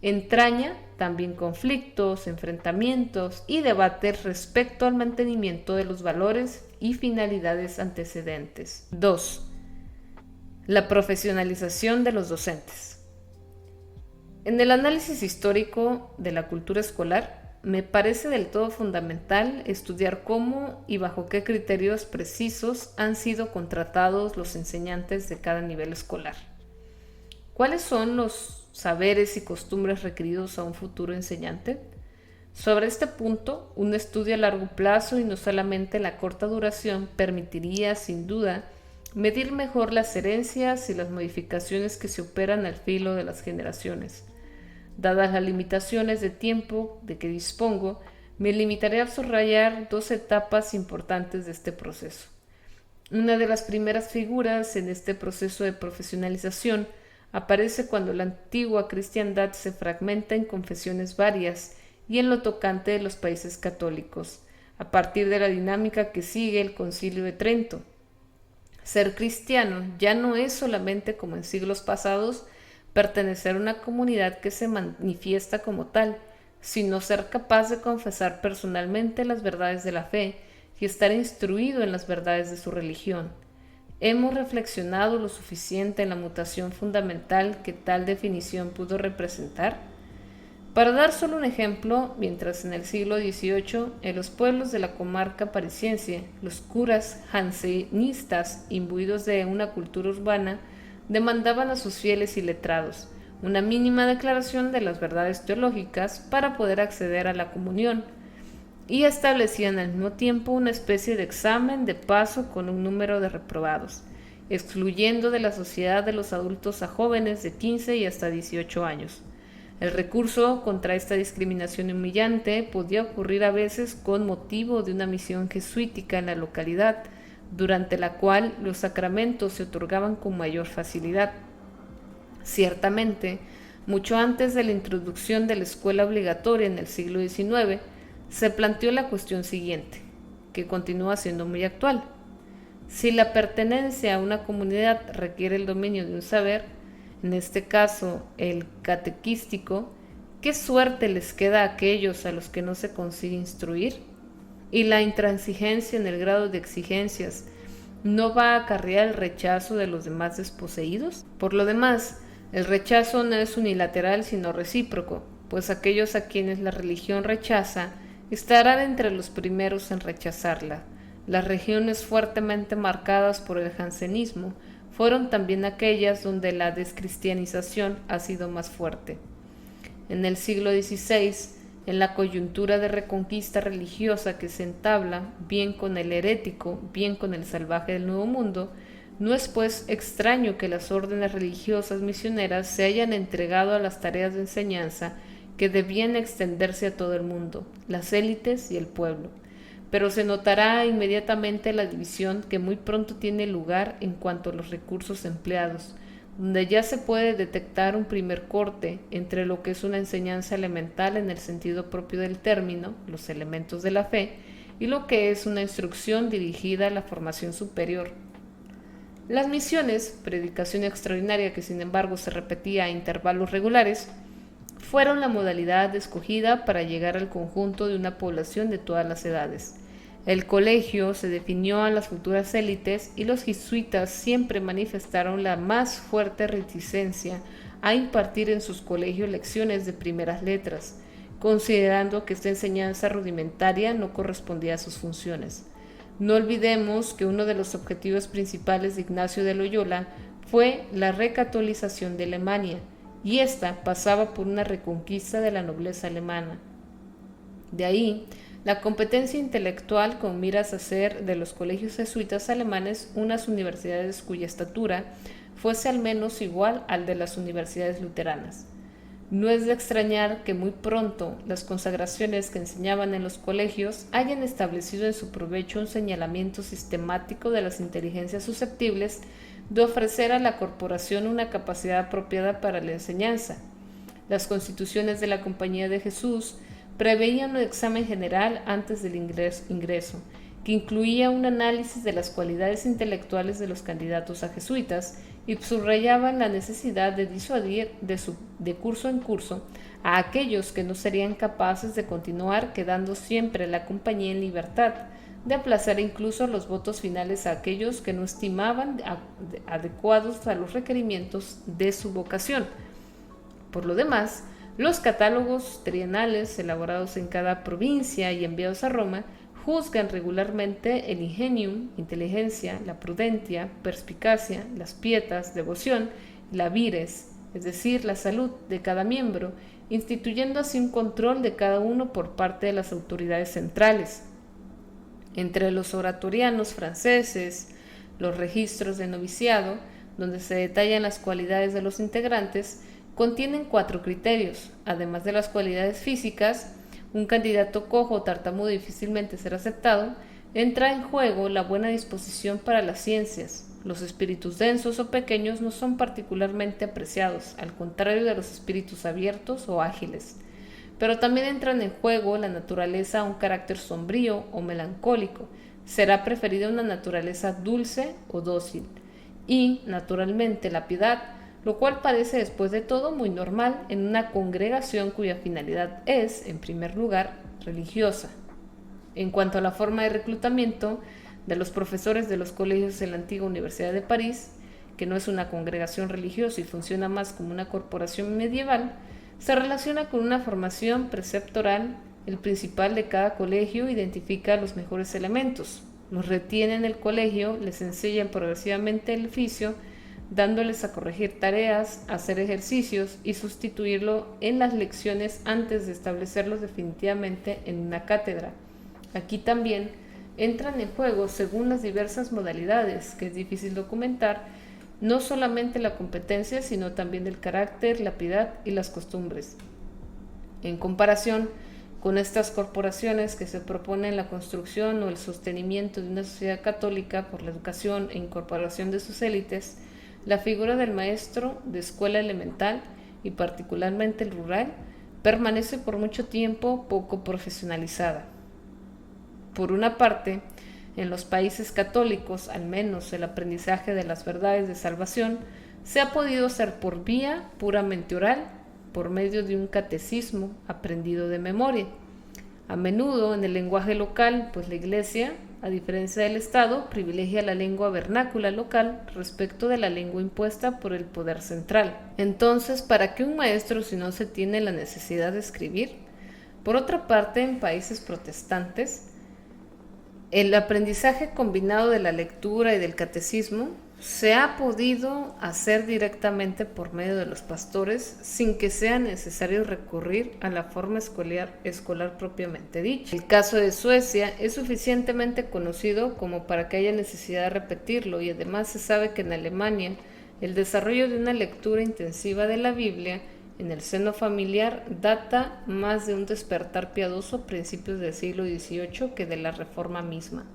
[SPEAKER 2] entraña también conflictos, enfrentamientos y debates respecto al mantenimiento de los valores y finalidades antecedentes. 2. La profesionalización de los docentes. En el análisis histórico de la cultura escolar, me parece del todo fundamental estudiar cómo y bajo qué criterios precisos han sido contratados los enseñantes de cada nivel escolar. ¿Cuáles son los saberes y costumbres requeridos a un futuro enseñante? Sobre este punto, un estudio a largo plazo y no solamente la corta duración permitiría, sin duda, medir mejor las herencias y las modificaciones que se operan al filo de las generaciones. Dadas las limitaciones de tiempo de que dispongo, me limitaré a subrayar 2 etapas importantes de este proceso. Una de las primeras figuras en este proceso de profesionalización aparece cuando la antigua cristiandad se fragmenta en confesiones varias y en lo tocante de los países católicos, a partir de la dinámica que sigue el Concilio de Trento. Ser cristiano ya no es solamente, como en siglos pasados, pertenecer a una comunidad que se manifiesta como tal, sino ser capaz de confesar personalmente las verdades de la fe y estar instruido en las verdades de su religión. ¿Hemos reflexionado lo suficiente en la mutación fundamental que tal definición pudo representar? Para dar solo un ejemplo, mientras en el siglo XVIII, en los pueblos de la comarca parisiense, los curas jansenistas, imbuidos de una cultura urbana, demandaban a sus fieles y letrados una mínima declaración de las verdades teológicas para poder acceder a la comunión, y establecían al mismo tiempo una especie de examen de paso con un número de reprobados, excluyendo de la sociedad de los adultos a jóvenes de 15 y hasta 18 años. El recurso contra esta discriminación humillante podía ocurrir a veces con motivo de una misión jesuítica en la localidad, durante la cual los sacramentos se otorgaban con mayor facilidad. Ciertamente, mucho antes de la introducción de la escuela obligatoria en el siglo XIX, se planteó la cuestión siguiente, que continúa siendo muy actual. Si la pertenencia a una comunidad requiere el dominio de un saber, en este caso el catequístico, ¿qué suerte les queda a aquellos a los que no se consigue instruir? Y la intransigencia en el grado de exigencias no va a acarrear el rechazo de los demás desposeídos. Por lo demás, el rechazo no es unilateral sino recíproco, pues aquellos a quienes la religión rechaza estarán entre los primeros en rechazarla. Las regiones fuertemente marcadas por el jansenismo fueron también aquellas donde la descristianización ha sido más fuerte. En el siglo XVI, en la coyuntura de reconquista religiosa que se entabla, bien con el herético, bien con el salvaje del Nuevo Mundo, no es pues extraño que las órdenes religiosas misioneras se hayan entregado a las tareas de enseñanza que debían extenderse a todo el mundo, las élites y el pueblo. Pero se notará inmediatamente la división que muy pronto tiene lugar en cuanto a los recursos empleados, donde ya se puede detectar un primer corte entre lo que es una enseñanza elemental en el sentido propio del término, los elementos de la fe, y lo que es una instrucción dirigida a la formación superior. Las misiones, predicación extraordinaria que sin embargo se repetía a intervalos regulares, fueron la modalidad escogida para llegar al conjunto de una población de todas las edades. El colegio se definió a las futuras élites y los jesuitas siempre manifestaron la más fuerte reticencia a impartir en sus colegios lecciones de primeras letras, considerando que esta enseñanza rudimentaria no correspondía a sus funciones. No olvidemos que uno de los objetivos principales de Ignacio de Loyola fue la recatolización de Alemania, y esta pasaba por una reconquista de la nobleza alemana. De ahí, la competencia intelectual con miras a hacer de los colegios jesuitas alemanes unas universidades cuya estatura fuese al menos igual al de las universidades luteranas. No es de extrañar que muy pronto las consagraciones que enseñaban en los colegios hayan establecido en su provecho un señalamiento sistemático de las inteligencias susceptibles de ofrecer a la corporación una capacidad apropiada para la enseñanza. Las constituciones de la Compañía de Jesús preveían un examen general antes del ingreso, que incluía un análisis de las cualidades intelectuales de los candidatos a jesuitas y subrayaban la necesidad de disuadir de curso en curso a aquellos que no serían capaces de continuar quedando siempre la compañía en libertad, de aplazar incluso los votos finales a aquellos que no estimaban adecuados a los requerimientos de su vocación. Por lo demás, los catálogos trienales elaborados en cada provincia y enviados a Roma juzgan regularmente el ingenium, inteligencia, la prudencia, perspicacia, las pietas, devoción, la vires, es decir, la salud de cada miembro, instituyendo así un control de cada uno por parte de las autoridades centrales. Entre los oratorianos franceses, los registros de noviciado, donde se detallan las cualidades de los integrantes, contienen 4 criterios. Además de las cualidades físicas, un candidato cojo o tartamudo difícilmente será aceptado. Entra en juego la buena disposición para las ciencias. Los espíritus densos o pequeños no son particularmente apreciados, al contrario de los espíritus abiertos o ágiles. Pero también entran en juego la naturaleza a un carácter sombrío o melancólico. Será preferida una naturaleza dulce o dócil. Y, naturalmente, la piedad, lo cual parece después de todo muy normal en una congregación cuya finalidad es, en primer lugar, religiosa. En cuanto a la forma de reclutamiento de los profesores de los colegios de la antigua Universidad de París, que no es una congregación religiosa y funciona más como una corporación medieval, se relaciona con una formación preceptoral. El principal de cada colegio identifica los mejores elementos, los retiene en el colegio, les enseñan progresivamente el oficio, dándoles a corregir tareas, hacer ejercicios y sustituirlo en las lecciones antes de establecerlos definitivamente en una cátedra. Aquí también entran en juego, según las diversas modalidades, que es difícil documentar, no solamente la competencia, sino también el carácter, la piedad y las costumbres. En comparación con estas corporaciones que se proponen la construcción o el sostenimiento de una sociedad católica por la educación e incorporación de sus élites, la figura del maestro de escuela elemental, y particularmente el rural, permanece por mucho tiempo poco profesionalizada. Por una parte, en los países católicos, al menos el aprendizaje de las verdades de salvación se ha podido hacer por vía puramente oral, por medio de un catecismo aprendido de memoria. A menudo en el lenguaje local, pues la Iglesia, a diferencia del Estado, privilegia la lengua vernácula local respecto de la lengua impuesta por el poder central. Entonces, ¿para qué un maestro si no se tiene la necesidad de escribir? Por otra parte, en países protestantes, el aprendizaje combinado de la lectura y del catecismo se ha podido hacer directamente por medio de los pastores sin que sea necesario recurrir a la forma escolar propiamente dicha. El caso de Suecia es suficientemente conocido como para que haya necesidad de repetirlo, y además se sabe que en Alemania el desarrollo de una lectura intensiva de la Biblia en el seno familiar data más de un despertar piadoso a principios del siglo XVIII que de la Reforma misma.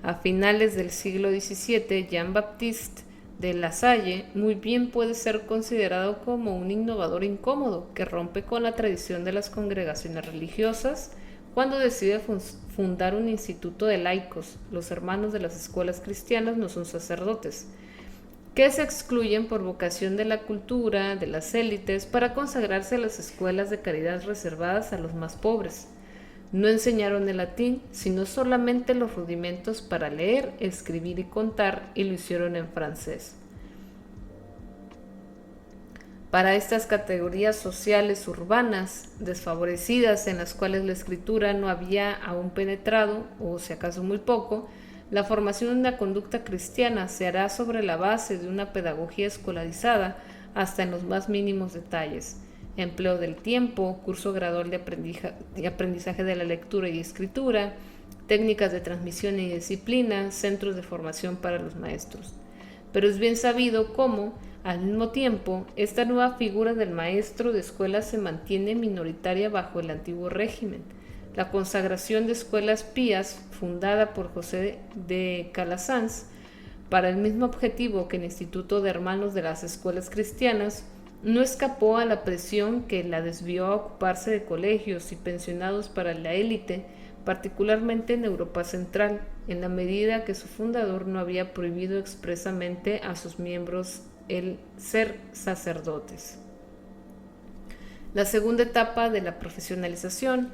[SPEAKER 2] A finales del siglo XVII, Jean-Baptiste de La Salle muy bien puede ser considerado como un innovador incómodo que rompe con la tradición de las congregaciones religiosas cuando decide fundar un instituto de laicos. Los hermanos de las escuelas cristianas no son sacerdotes. que se excluyen por vocación de la cultura, de las élites, para consagrarse a las escuelas de caridad reservadas a los más pobres. No enseñaron el latín, sino solamente los rudimentos para leer, escribir y contar, y lo hicieron en francés. Para estas categorías sociales urbanas, desfavorecidas, en las cuales la escritura no había aún penetrado, o si acaso muy poco, la formación de una conducta cristiana se hará sobre la base de una pedagogía escolarizada hasta en los más mínimos detalles. Empleo del tiempo, curso gradual de aprendizaje de la lectura y escritura, técnicas de transmisión y disciplina, centros de formación para los maestros. Pero es bien sabido cómo, al mismo tiempo, esta nueva figura del maestro de escuela se mantiene minoritaria bajo el antiguo régimen. La consagración de escuelas pías, fundada por José de Calasanz, para el mismo objetivo que el Instituto de Hermanos de las Escuelas Cristianas, no escapó a la presión que la desvió a ocuparse de colegios y pensionados para la élite, particularmente en Europa Central, en la medida que su fundador no había prohibido expresamente a sus miembros el ser sacerdotes. La segunda etapa de la profesionalización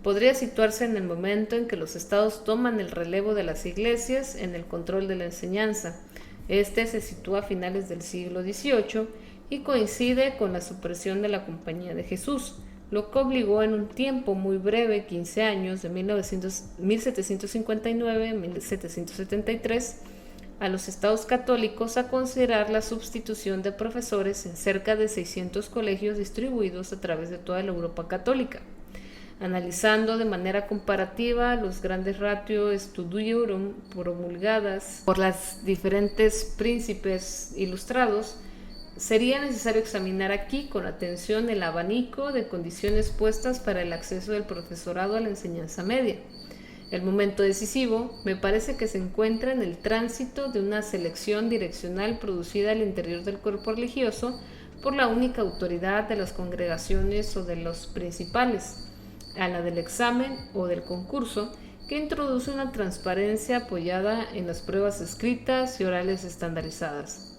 [SPEAKER 2] podría situarse en el momento en que los estados toman el relevo de las iglesias en el control de la enseñanza. Este se sitúa a finales del siglo XVIII y coincide con la supresión de la Compañía de Jesús, lo que obligó en un tiempo muy breve, 15 años, de 1759 a 1773, a los estados católicos a considerar la sustitución de profesores en cerca de 600 colegios distribuidos a través de toda la Europa católica. Analizando de manera comparativa los grandes ratio studiorum promulgadas por los diferentes príncipes ilustrados, sería necesario examinar aquí con atención el abanico de condiciones puestas para el acceso del profesorado a la enseñanza media. El momento decisivo me parece que se encuentra en el tránsito de una selección direccional producida al interior del cuerpo religioso por la única autoridad de las congregaciones o de los principales, a la del examen o del concurso, que introduce una transparencia apoyada en las pruebas escritas y orales estandarizadas.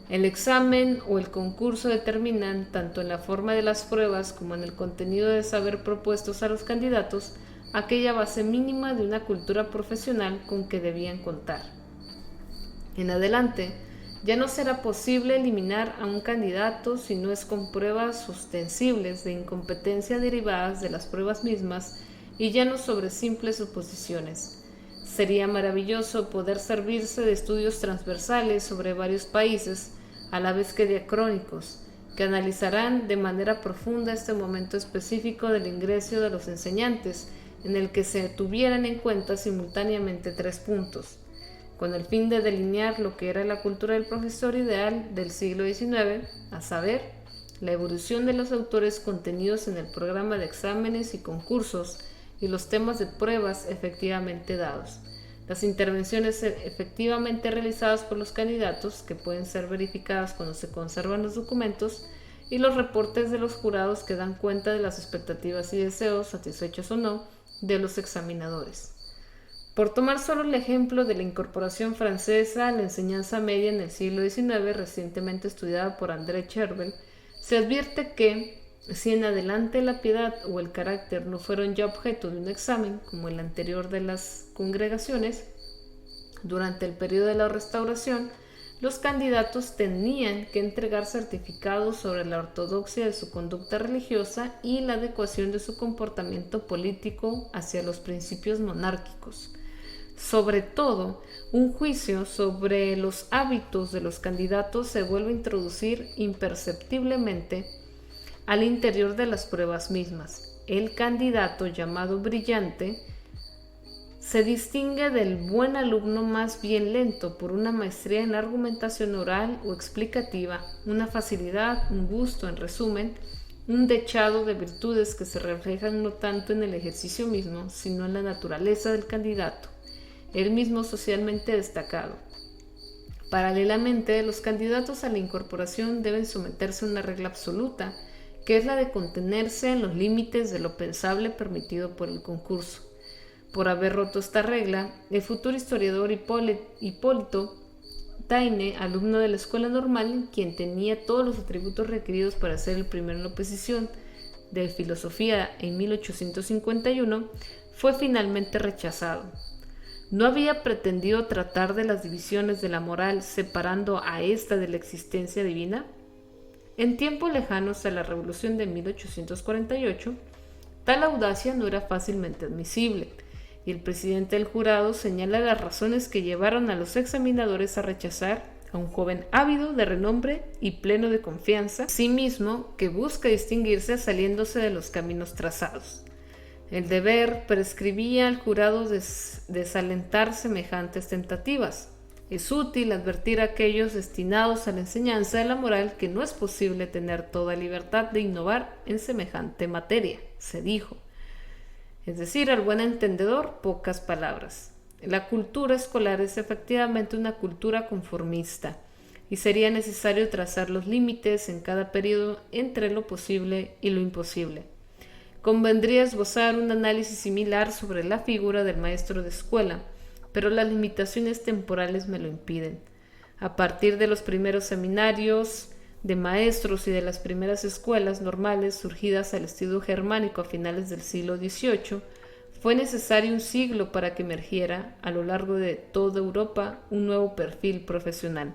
[SPEAKER 2] El examen o el concurso determinan, tanto en la forma de las pruebas como en el contenido de saber propuestos a los candidatos, aquella base mínima de una cultura profesional con que debían contar. En adelante, ya no será posible eliminar a un candidato si no es con pruebas ostensibles de incompetencia derivadas de las pruebas mismas y ya no sobre simples suposiciones. Sería maravilloso poder servirse de estudios transversales sobre varios países, a la vez que diacrónicos, que analizarán de manera profunda este momento específico del ingreso de los enseñantes, en el que se tuvieran en cuenta simultáneamente 3 puntos, con el fin de delinear lo que era la cultura del profesor ideal del siglo XIX, a saber, la evolución de los autores contenidos en el programa de exámenes y concursos y los temas de pruebas efectivamente dados, las intervenciones efectivamente realizadas por los candidatos, que pueden ser verificadas cuando se conservan los documentos, y los reportes de los jurados que dan cuenta de las expectativas y deseos, satisfechos o no, de los examinadores. Por tomar solo el ejemplo de la incorporación francesa a la enseñanza media en el siglo XIX, recientemente estudiada por André Chervel, se advierte que, si en adelante la piedad o el carácter no fueron ya objeto de un examen, como el anterior de las congregaciones, durante el periodo de la Restauración, los candidatos tenían que entregar certificados sobre la ortodoxia de su conducta religiosa y la adecuación de su comportamiento político hacia los principios monárquicos. Sobre todo, un juicio sobre los hábitos de los candidatos se vuelve a introducir imperceptiblemente al interior de las pruebas mismas. El candidato llamado brillante se distingue del buen alumno más bien lento por una maestría en la argumentación oral o explicativa, una facilidad, un gusto, en resumen, un dechado de virtudes que se reflejan no tanto en el ejercicio mismo, sino en la naturaleza del candidato, él mismo socialmente destacado. Paralelamente, los candidatos a la incorporación deben someterse a una regla absoluta, que es la de contenerse en los límites de lo pensable permitido por el concurso. Por haber roto esta regla, el futuro historiador Hipólito Taine, alumno de la escuela normal, quien tenía todos los atributos requeridos para ser el primero en la oposición de filosofía en 1851, fue finalmente rechazado. No había pretendido tratar de las divisiones de la moral separando a ésta de la existencia divina. En tiempos lejanos a la Revolución de 1848, tal audacia no era fácilmente admisible, y el presidente del jurado señala las razones que llevaron a los examinadores a rechazar a un joven ávido de renombre y pleno de confianza, sí mismo que busca distinguirse saliéndose de los caminos trazados. El deber prescribía al jurado desalentar semejantes tentativas. Es útil advertir a aquellos destinados a la enseñanza de la moral que no es posible tener toda libertad de innovar en semejante materia, se dijo. Es decir, al buen entendedor, pocas palabras. La cultura escolar es efectivamente una cultura conformista y sería necesario trazar los límites en cada periodo entre lo posible y lo imposible. Convendría esbozar un análisis similar sobre la figura del maestro de escuela, pero las limitaciones temporales me lo impiden. A partir de los primeros seminarios de maestros y de las primeras escuelas normales surgidas al estilo germánico a finales del siglo XVIII, fue necesario un siglo para que emergiera a lo largo de toda Europa un nuevo perfil profesional.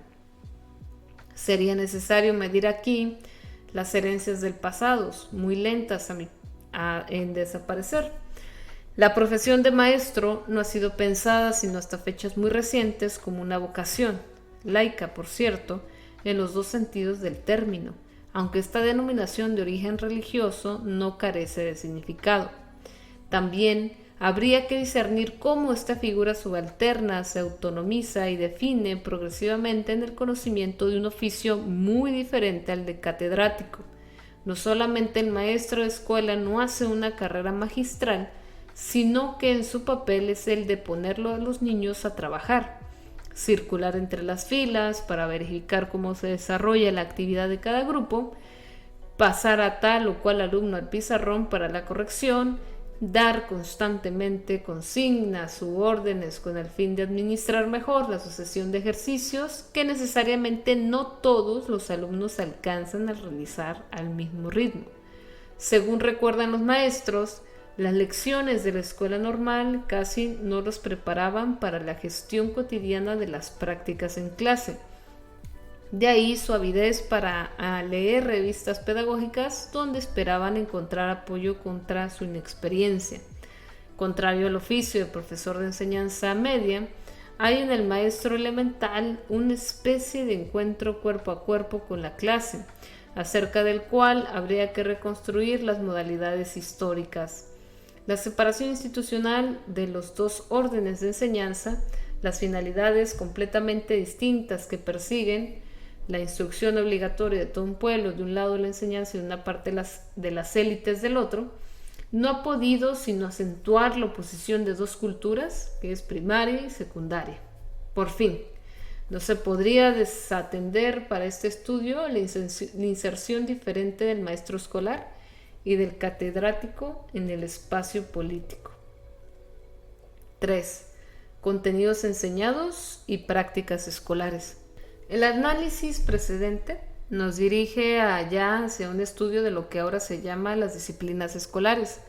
[SPEAKER 2] Sería necesario medir aquí las herencias del pasado, muy lentas en desaparecer. La profesión de maestro no ha sido pensada sino hasta fechas muy recientes como una vocación, laica por cierto, en los dos sentidos del término, aunque esta denominación de origen religioso no carece de significado. También habría que discernir cómo esta figura subalterna se autonomiza y define progresivamente en el conocimiento de un oficio muy diferente al de catedrático. No solamente el maestro de escuela no hace una carrera magistral, sino que en su papel es el de ponerlo a los niños a trabajar, circular entre las filas para verificar cómo se desarrolla la actividad de cada grupo, pasar a tal o cual alumno al pizarrón para la corrección, dar constantemente consignas u órdenes con el fin de administrar mejor la sucesión de ejercicios que necesariamente no todos los alumnos alcanzan a realizar al mismo ritmo. Según recuerdan los maestros, las lecciones de la escuela normal casi no los preparaban para la gestión cotidiana de las prácticas en clase. De ahí su avidez para leer revistas pedagógicas donde esperaban encontrar apoyo contra su inexperiencia. Contrario al oficio de profesor de enseñanza media, hay en el maestro elemental una especie de encuentro cuerpo a cuerpo con la clase, acerca del cual habría que reconstruir las modalidades históricas. La separación institucional de los dos órdenes de enseñanza, las finalidades completamente distintas que persiguen, la instrucción obligatoria de todo un pueblo de un lado, la enseñanza y de una parte de las élites del otro, no ha podido sino acentuar la oposición de dos culturas, que es primaria y secundaria. Por fin, no se podría desatender para este estudio la inserción diferente del maestro escolar y del catedrático en el espacio político. 3. Contenidos enseñados y prácticas escolares. El análisis precedente nos dirige hacia un estudio de lo que ahora se llama las disciplinas escolares.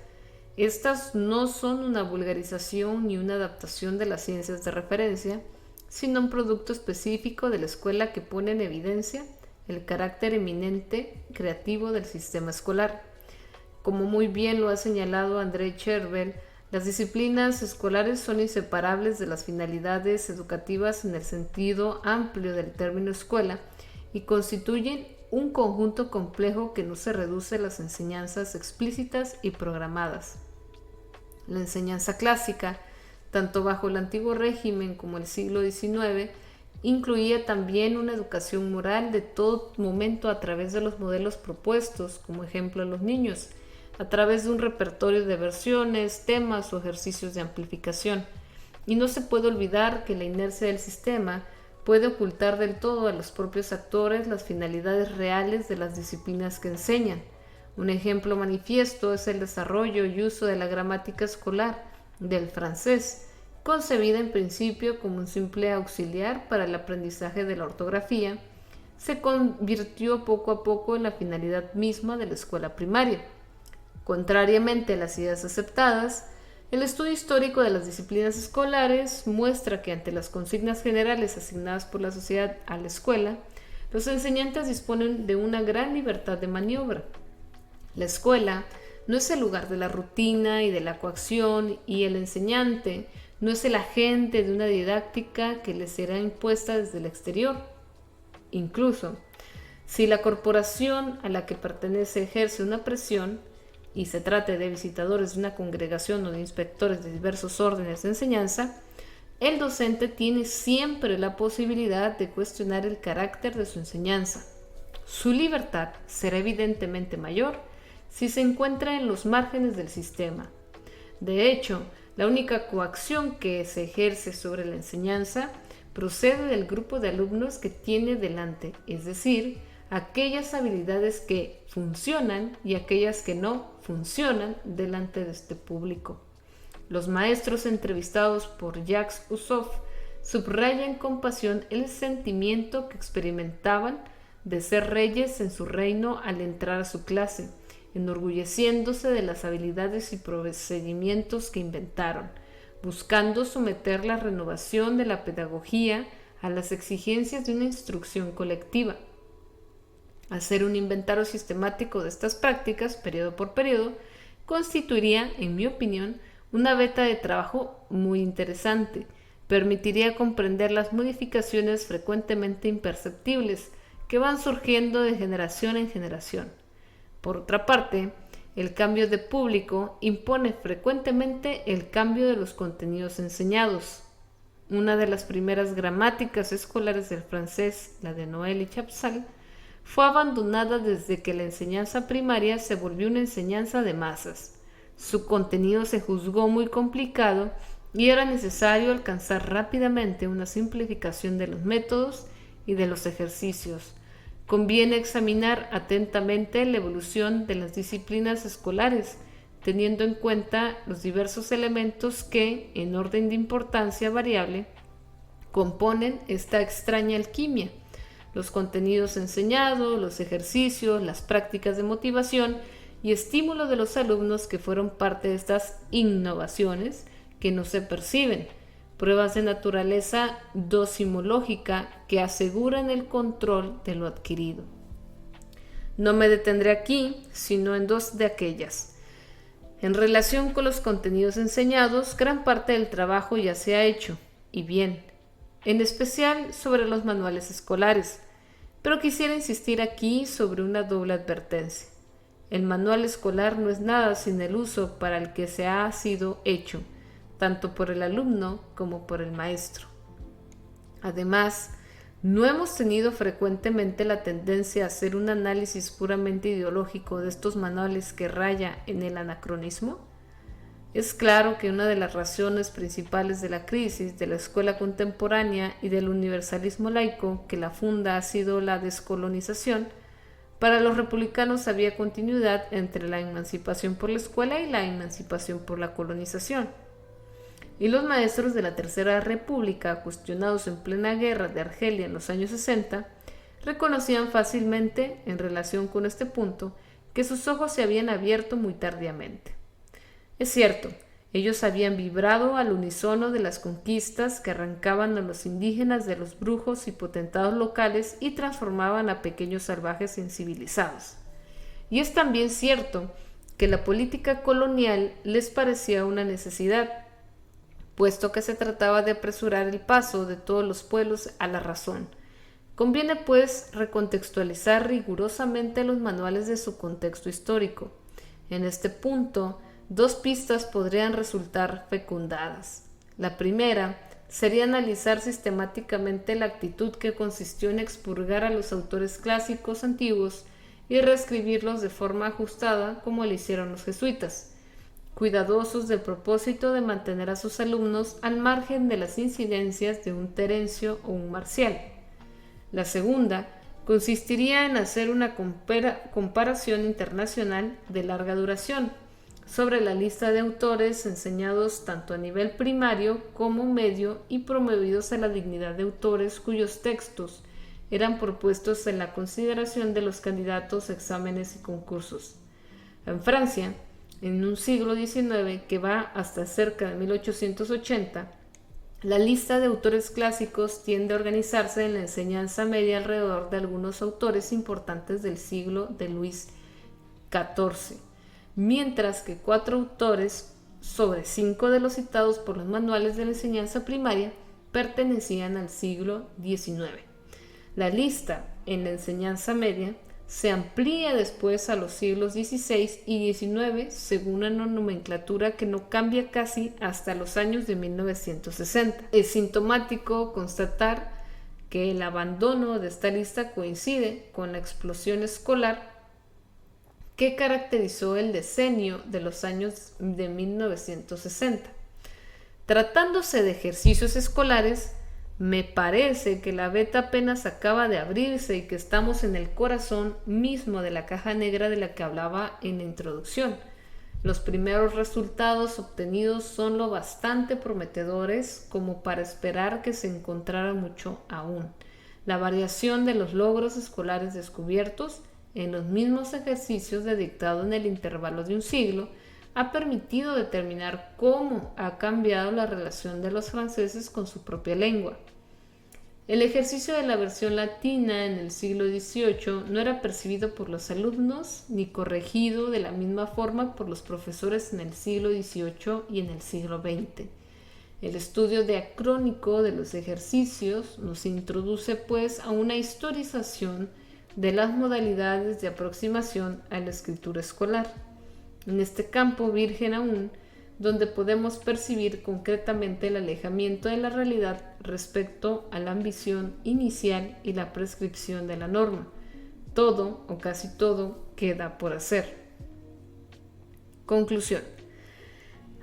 [SPEAKER 2] Estas no son una vulgarización ni una adaptación de las ciencias de referencia, sino un producto específico de la escuela que pone en evidencia el carácter eminente creativo del sistema escolar. Como muy bien lo ha señalado André Chervel, las disciplinas escolares son inseparables de las finalidades educativas en el sentido amplio del término escuela y constituyen un conjunto complejo que no se reduce a las enseñanzas explícitas y programadas. La enseñanza clásica, tanto bajo el antiguo régimen como el siglo XIX, incluía también una educación moral de todo momento a través de los modelos propuestos, como ejemplo a los niños, a través de un repertorio de versiones, temas o ejercicios de amplificación. Y no se puede olvidar que la inercia del sistema puede ocultar del todo a los propios actores las finalidades reales de las disciplinas que enseñan. Un ejemplo manifiesto es el desarrollo y uso de la gramática escolar, del francés, concebida en principio como un simple auxiliar para el aprendizaje de la ortografía, se convirtió poco a poco en la finalidad misma de la escuela primaria. Contrariamente a las ideas aceptadas, el estudio histórico de las disciplinas escolares muestra que ante las consignas generales asignadas por la sociedad a la escuela, los enseñantes disponen de una gran libertad de maniobra. La escuela no es el lugar de la rutina y de la coacción, y el enseñante no es el agente de una didáctica que le será impuesta desde el exterior. Incluso, si la corporación a la que pertenece ejerce una presión, y se trate de visitadores de una congregación o de inspectores de diversos órdenes de enseñanza, el docente tiene siempre la posibilidad de cuestionar el carácter de su enseñanza. Su libertad será evidentemente mayor si se encuentra en los márgenes del sistema. De hecho, la única coacción que se ejerce sobre la enseñanza procede del grupo de alumnos que tiene delante, es decir, aquellas habilidades que funcionan y aquellas que no funcionan delante de este público. Los maestros entrevistados por Jacques Ussoff subrayan con pasión el sentimiento que experimentaban de ser reyes en su reino al entrar a su clase, enorgulleciéndose de las habilidades y procedimientos que inventaron, buscando someter la renovación de la pedagogía a las exigencias de una instrucción colectiva. Hacer un inventario sistemático de estas prácticas, periodo por periodo, constituiría, en mi opinión, una beta de trabajo muy interesante. Permitiría comprender las modificaciones frecuentemente imperceptibles que van surgiendo de generación en generación. Por otra parte, el cambio de público impone frecuentemente el cambio de los contenidos enseñados. Una de las primeras gramáticas escolares del francés, la de Noël y Chapsal, fue abandonada desde que la enseñanza primaria se volvió una enseñanza de masas. Su contenido se juzgó muy complicado y era necesario alcanzar rápidamente una simplificación de los métodos y de los ejercicios. Conviene examinar atentamente la evolución de las disciplinas escolares, teniendo en cuenta los diversos elementos que, en orden de importancia variable, componen esta extraña alquimia: los contenidos enseñados, los ejercicios, las prácticas de motivación y estímulo de los alumnos que fueron parte de estas innovaciones que no se perciben, pruebas de naturaleza dosimológica que aseguran el control de lo adquirido. No me detendré aquí, sino en dos de aquellas. En relación con los contenidos enseñados, gran parte del trabajo ya se ha hecho, y bien, en especial sobre los manuales escolares, pero quisiera insistir aquí sobre una doble advertencia. El manual escolar no es nada sin el uso para el que se ha sido hecho, tanto por el alumno como por el maestro. Además, ¿no hemos tenido frecuentemente la tendencia a hacer un análisis puramente ideológico de estos manuales que raya en el anacronismo? Es claro que una de las razones principales de la crisis de la escuela contemporánea y del universalismo laico que la funda ha sido la descolonización. Para los republicanos había continuidad entre la emancipación por la escuela y la emancipación por la colonización. Y los maestros de la Tercera República, cuestionados en plena guerra de Argelia en los años 60, reconocían fácilmente, en relación con este punto, que sus ojos se habían abierto muy tardíamente. Es cierto, ellos habían vibrado al unísono de las conquistas que arrancaban a los indígenas de los brujos y potentados locales y transformaban a pequeños salvajes en civilizados. Y es también cierto que la política colonial les parecía una necesidad, puesto que se trataba de apresurar el paso de todos los pueblos a la razón. Conviene, pues, recontextualizar rigurosamente los manuales de su contexto histórico. En este punto, dos pistas podrían resultar fecundadas. La primera sería analizar sistemáticamente la actitud que consistió en expurgar a los autores clásicos antiguos y reescribirlos de forma ajustada como lo hicieron los jesuitas, cuidadosos del propósito de mantener a sus alumnos al margen de las incidencias de un Terencio o un Marcial. La segunda consistiría en hacer una comparación internacional de larga duración, sobre la lista de autores enseñados tanto a nivel primario como medio y promovidos a la dignidad de autores cuyos textos eran propuestos en la consideración de los candidatos a exámenes y concursos. En Francia, en un siglo XIX que va hasta cerca de 1880, la lista de autores clásicos tiende a organizarse en la enseñanza media alrededor de algunos autores importantes del siglo de Luis XIV, mientras que 4 autores sobre 5 de los citados por los manuales de la enseñanza primaria pertenecían al siglo XIX. La lista en la enseñanza media se amplía después a los siglos XVI y XIX según una nomenclatura que no cambia casi hasta los años de 1960. Es sintomático constatar que el abandono de esta lista coincide con la explosión escolar que caracterizó el decenio de los años de 1960. Tratándose de ejercicios escolares, me parece que la veta apenas acaba de abrirse y que estamos en el corazón mismo de la caja negra de la que hablaba en la introducción. Los primeros resultados obtenidos son lo bastante prometedores como para esperar que se encontrara mucho aún. La variación de los logros escolares descubiertos en los mismos ejercicios de dictado en el intervalo de un siglo ha permitido determinar cómo ha cambiado la relación de los franceses con su propia lengua. El ejercicio de la versión latina en el siglo XVIII no era percibido por los alumnos ni corregido de la misma forma por los profesores en el siglo XVIII y en el siglo XX. El estudio diacrónico de los ejercicios nos introduce pues a una historización de las modalidades de aproximación a la escritura escolar. En este campo virgen aún, donde podemos percibir concretamente el alejamiento de la realidad respecto a la ambición inicial y la prescripción de la norma. Todo, o casi todo, queda por hacer. Conclusión.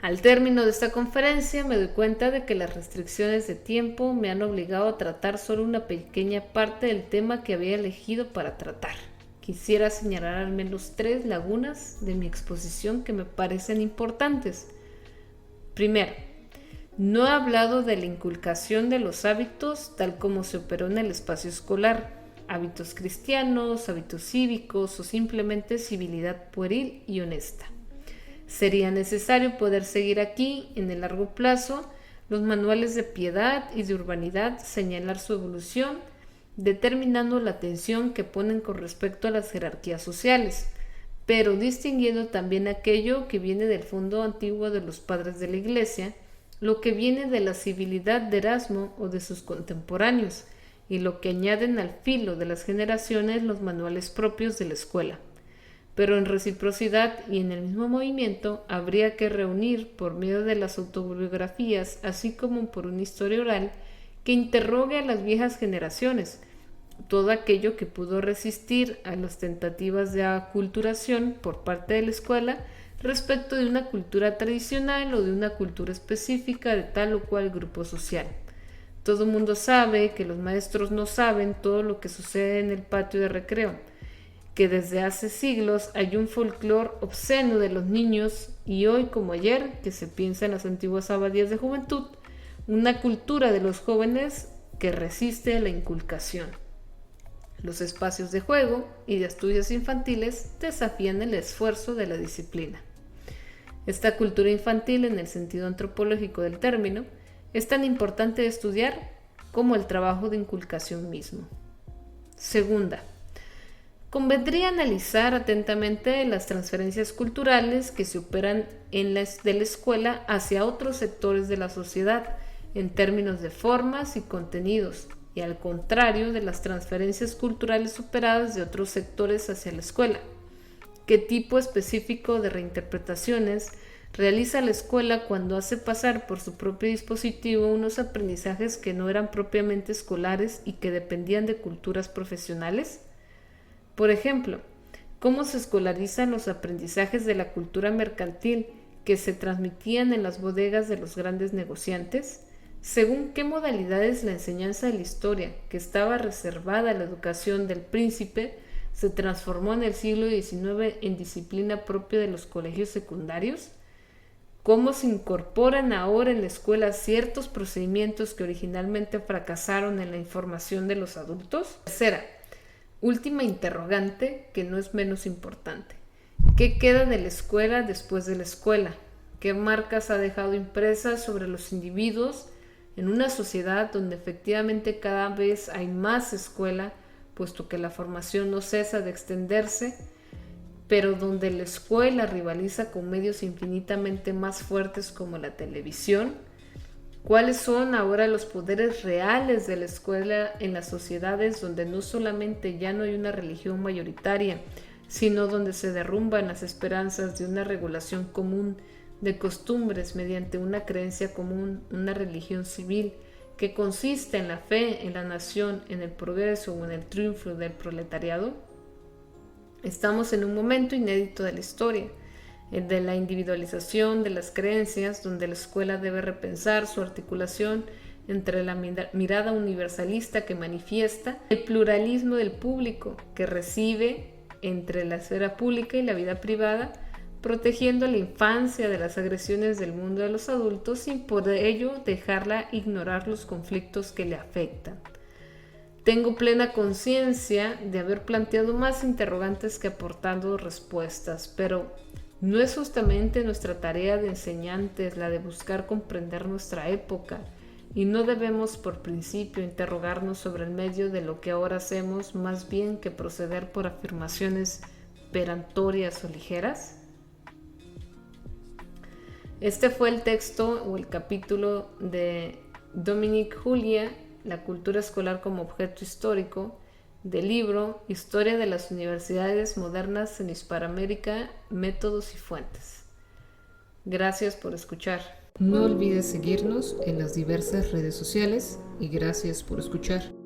[SPEAKER 2] Al término de esta conferencia me doy cuenta de que las restricciones de tiempo me han obligado a tratar solo una pequeña parte del tema que había elegido para tratar. Quisiera señalar al menos 3 lagunas de mi exposición que me parecen importantes. Primero, no he hablado de la inculcación de los hábitos tal como se operó en el espacio escolar, hábitos cristianos, hábitos cívicos o simplemente civilidad pueril y honesta. Sería necesario poder seguir aquí, en el largo plazo, los manuales de piedad y de urbanidad, señalar su evolución, determinando la atención que ponen con respecto a las jerarquías sociales, pero distinguiendo también aquello que viene del fondo antiguo de los padres de la Iglesia, lo que viene de la civilidad de Erasmo o de sus contemporáneos, y lo que añaden al filo de las generaciones los manuales propios de la escuela. Pero en reciprocidad y en el mismo movimiento habría que reunir por medio de las autobiografías, así como por una historia oral, que interrogue a las viejas generaciones, todo aquello que pudo resistir a las tentativas de aculturación por parte de la escuela respecto de una cultura tradicional o de una cultura específica de tal o cual grupo social. Todo el mundo sabe que los maestros no saben todo lo que sucede en el patio de recreo, que desde hace siglos hay un folclore obsceno de los niños y hoy como ayer, que se piensa en las antiguas abadías de juventud, una cultura de los jóvenes que resiste a la inculcación. Los espacios de juego y de estudios infantiles desafían el esfuerzo de la disciplina. Esta cultura infantil, en el sentido antropológico del término, es tan importante de estudiar como el trabajo de inculcación mismo. Segunda, convendría analizar atentamente las transferencias culturales que se operan de la escuela hacia otros sectores de la sociedad en términos de formas y contenidos, y al contrario de las transferencias culturales operadas de otros sectores hacia la escuela. ¿Qué tipo específico de reinterpretaciones realiza la escuela cuando hace pasar por su propio dispositivo unos aprendizajes que no eran propiamente escolares y que dependían de culturas profesionales? Por ejemplo, ¿cómo se escolarizan los aprendizajes de la cultura mercantil que se transmitían en las bodegas de los grandes negociantes? ¿Según qué modalidades la enseñanza de la historia, que estaba reservada a la educación del príncipe, se transformó en el siglo XIX en disciplina propia de los colegios secundarios? ¿Cómo se incorporan ahora en la escuela ciertos procedimientos que originalmente fracasaron en la información de los adultos? Tercera, última interrogante que no es menos importante. ¿Qué queda de la escuela después de la escuela? ¿Qué marcas ha dejado impresas sobre los individuos en una sociedad donde efectivamente cada vez hay más escuela, puesto que la formación no cesa de extenderse, pero donde la escuela rivaliza con medios infinitamente más fuertes como la televisión? ¿Cuáles son ahora los poderes reales de la escuela en las sociedades donde no solamente ya no hay una religión mayoritaria, sino donde se derrumban las esperanzas de una regulación común de costumbres mediante una creencia común, una religión civil que consiste en la fe en la nación, en el progreso o en el triunfo del proletariado? Estamos en un momento inédito de la historia, el de la individualización de las creencias, donde la escuela debe repensar su articulación entre la mirada universalista que manifiesta el pluralismo del público que recibe entre la esfera pública y la vida privada, protegiendo a la infancia de las agresiones del mundo de los adultos sin por ello dejarla ignorar los conflictos que le afectan. Tengo plena conciencia de haber planteado más interrogantes que aportado respuestas, pero ¿no es justamente nuestra tarea de enseñantes la de buscar comprender nuestra época? Y no debemos por principio interrogarnos sobre el medio de lo que ahora hacemos más bien que proceder por afirmaciones perentorias o ligeras. Este fue el texto o el capítulo de Dominique Julia, La cultura escolar como objeto histórico, del libro Historia de las Universidades Modernas en Hispanoamérica, Métodos y Fuentes. Gracias por escuchar.
[SPEAKER 1] No olvides seguirnos en las diversas redes sociales y gracias por escuchar.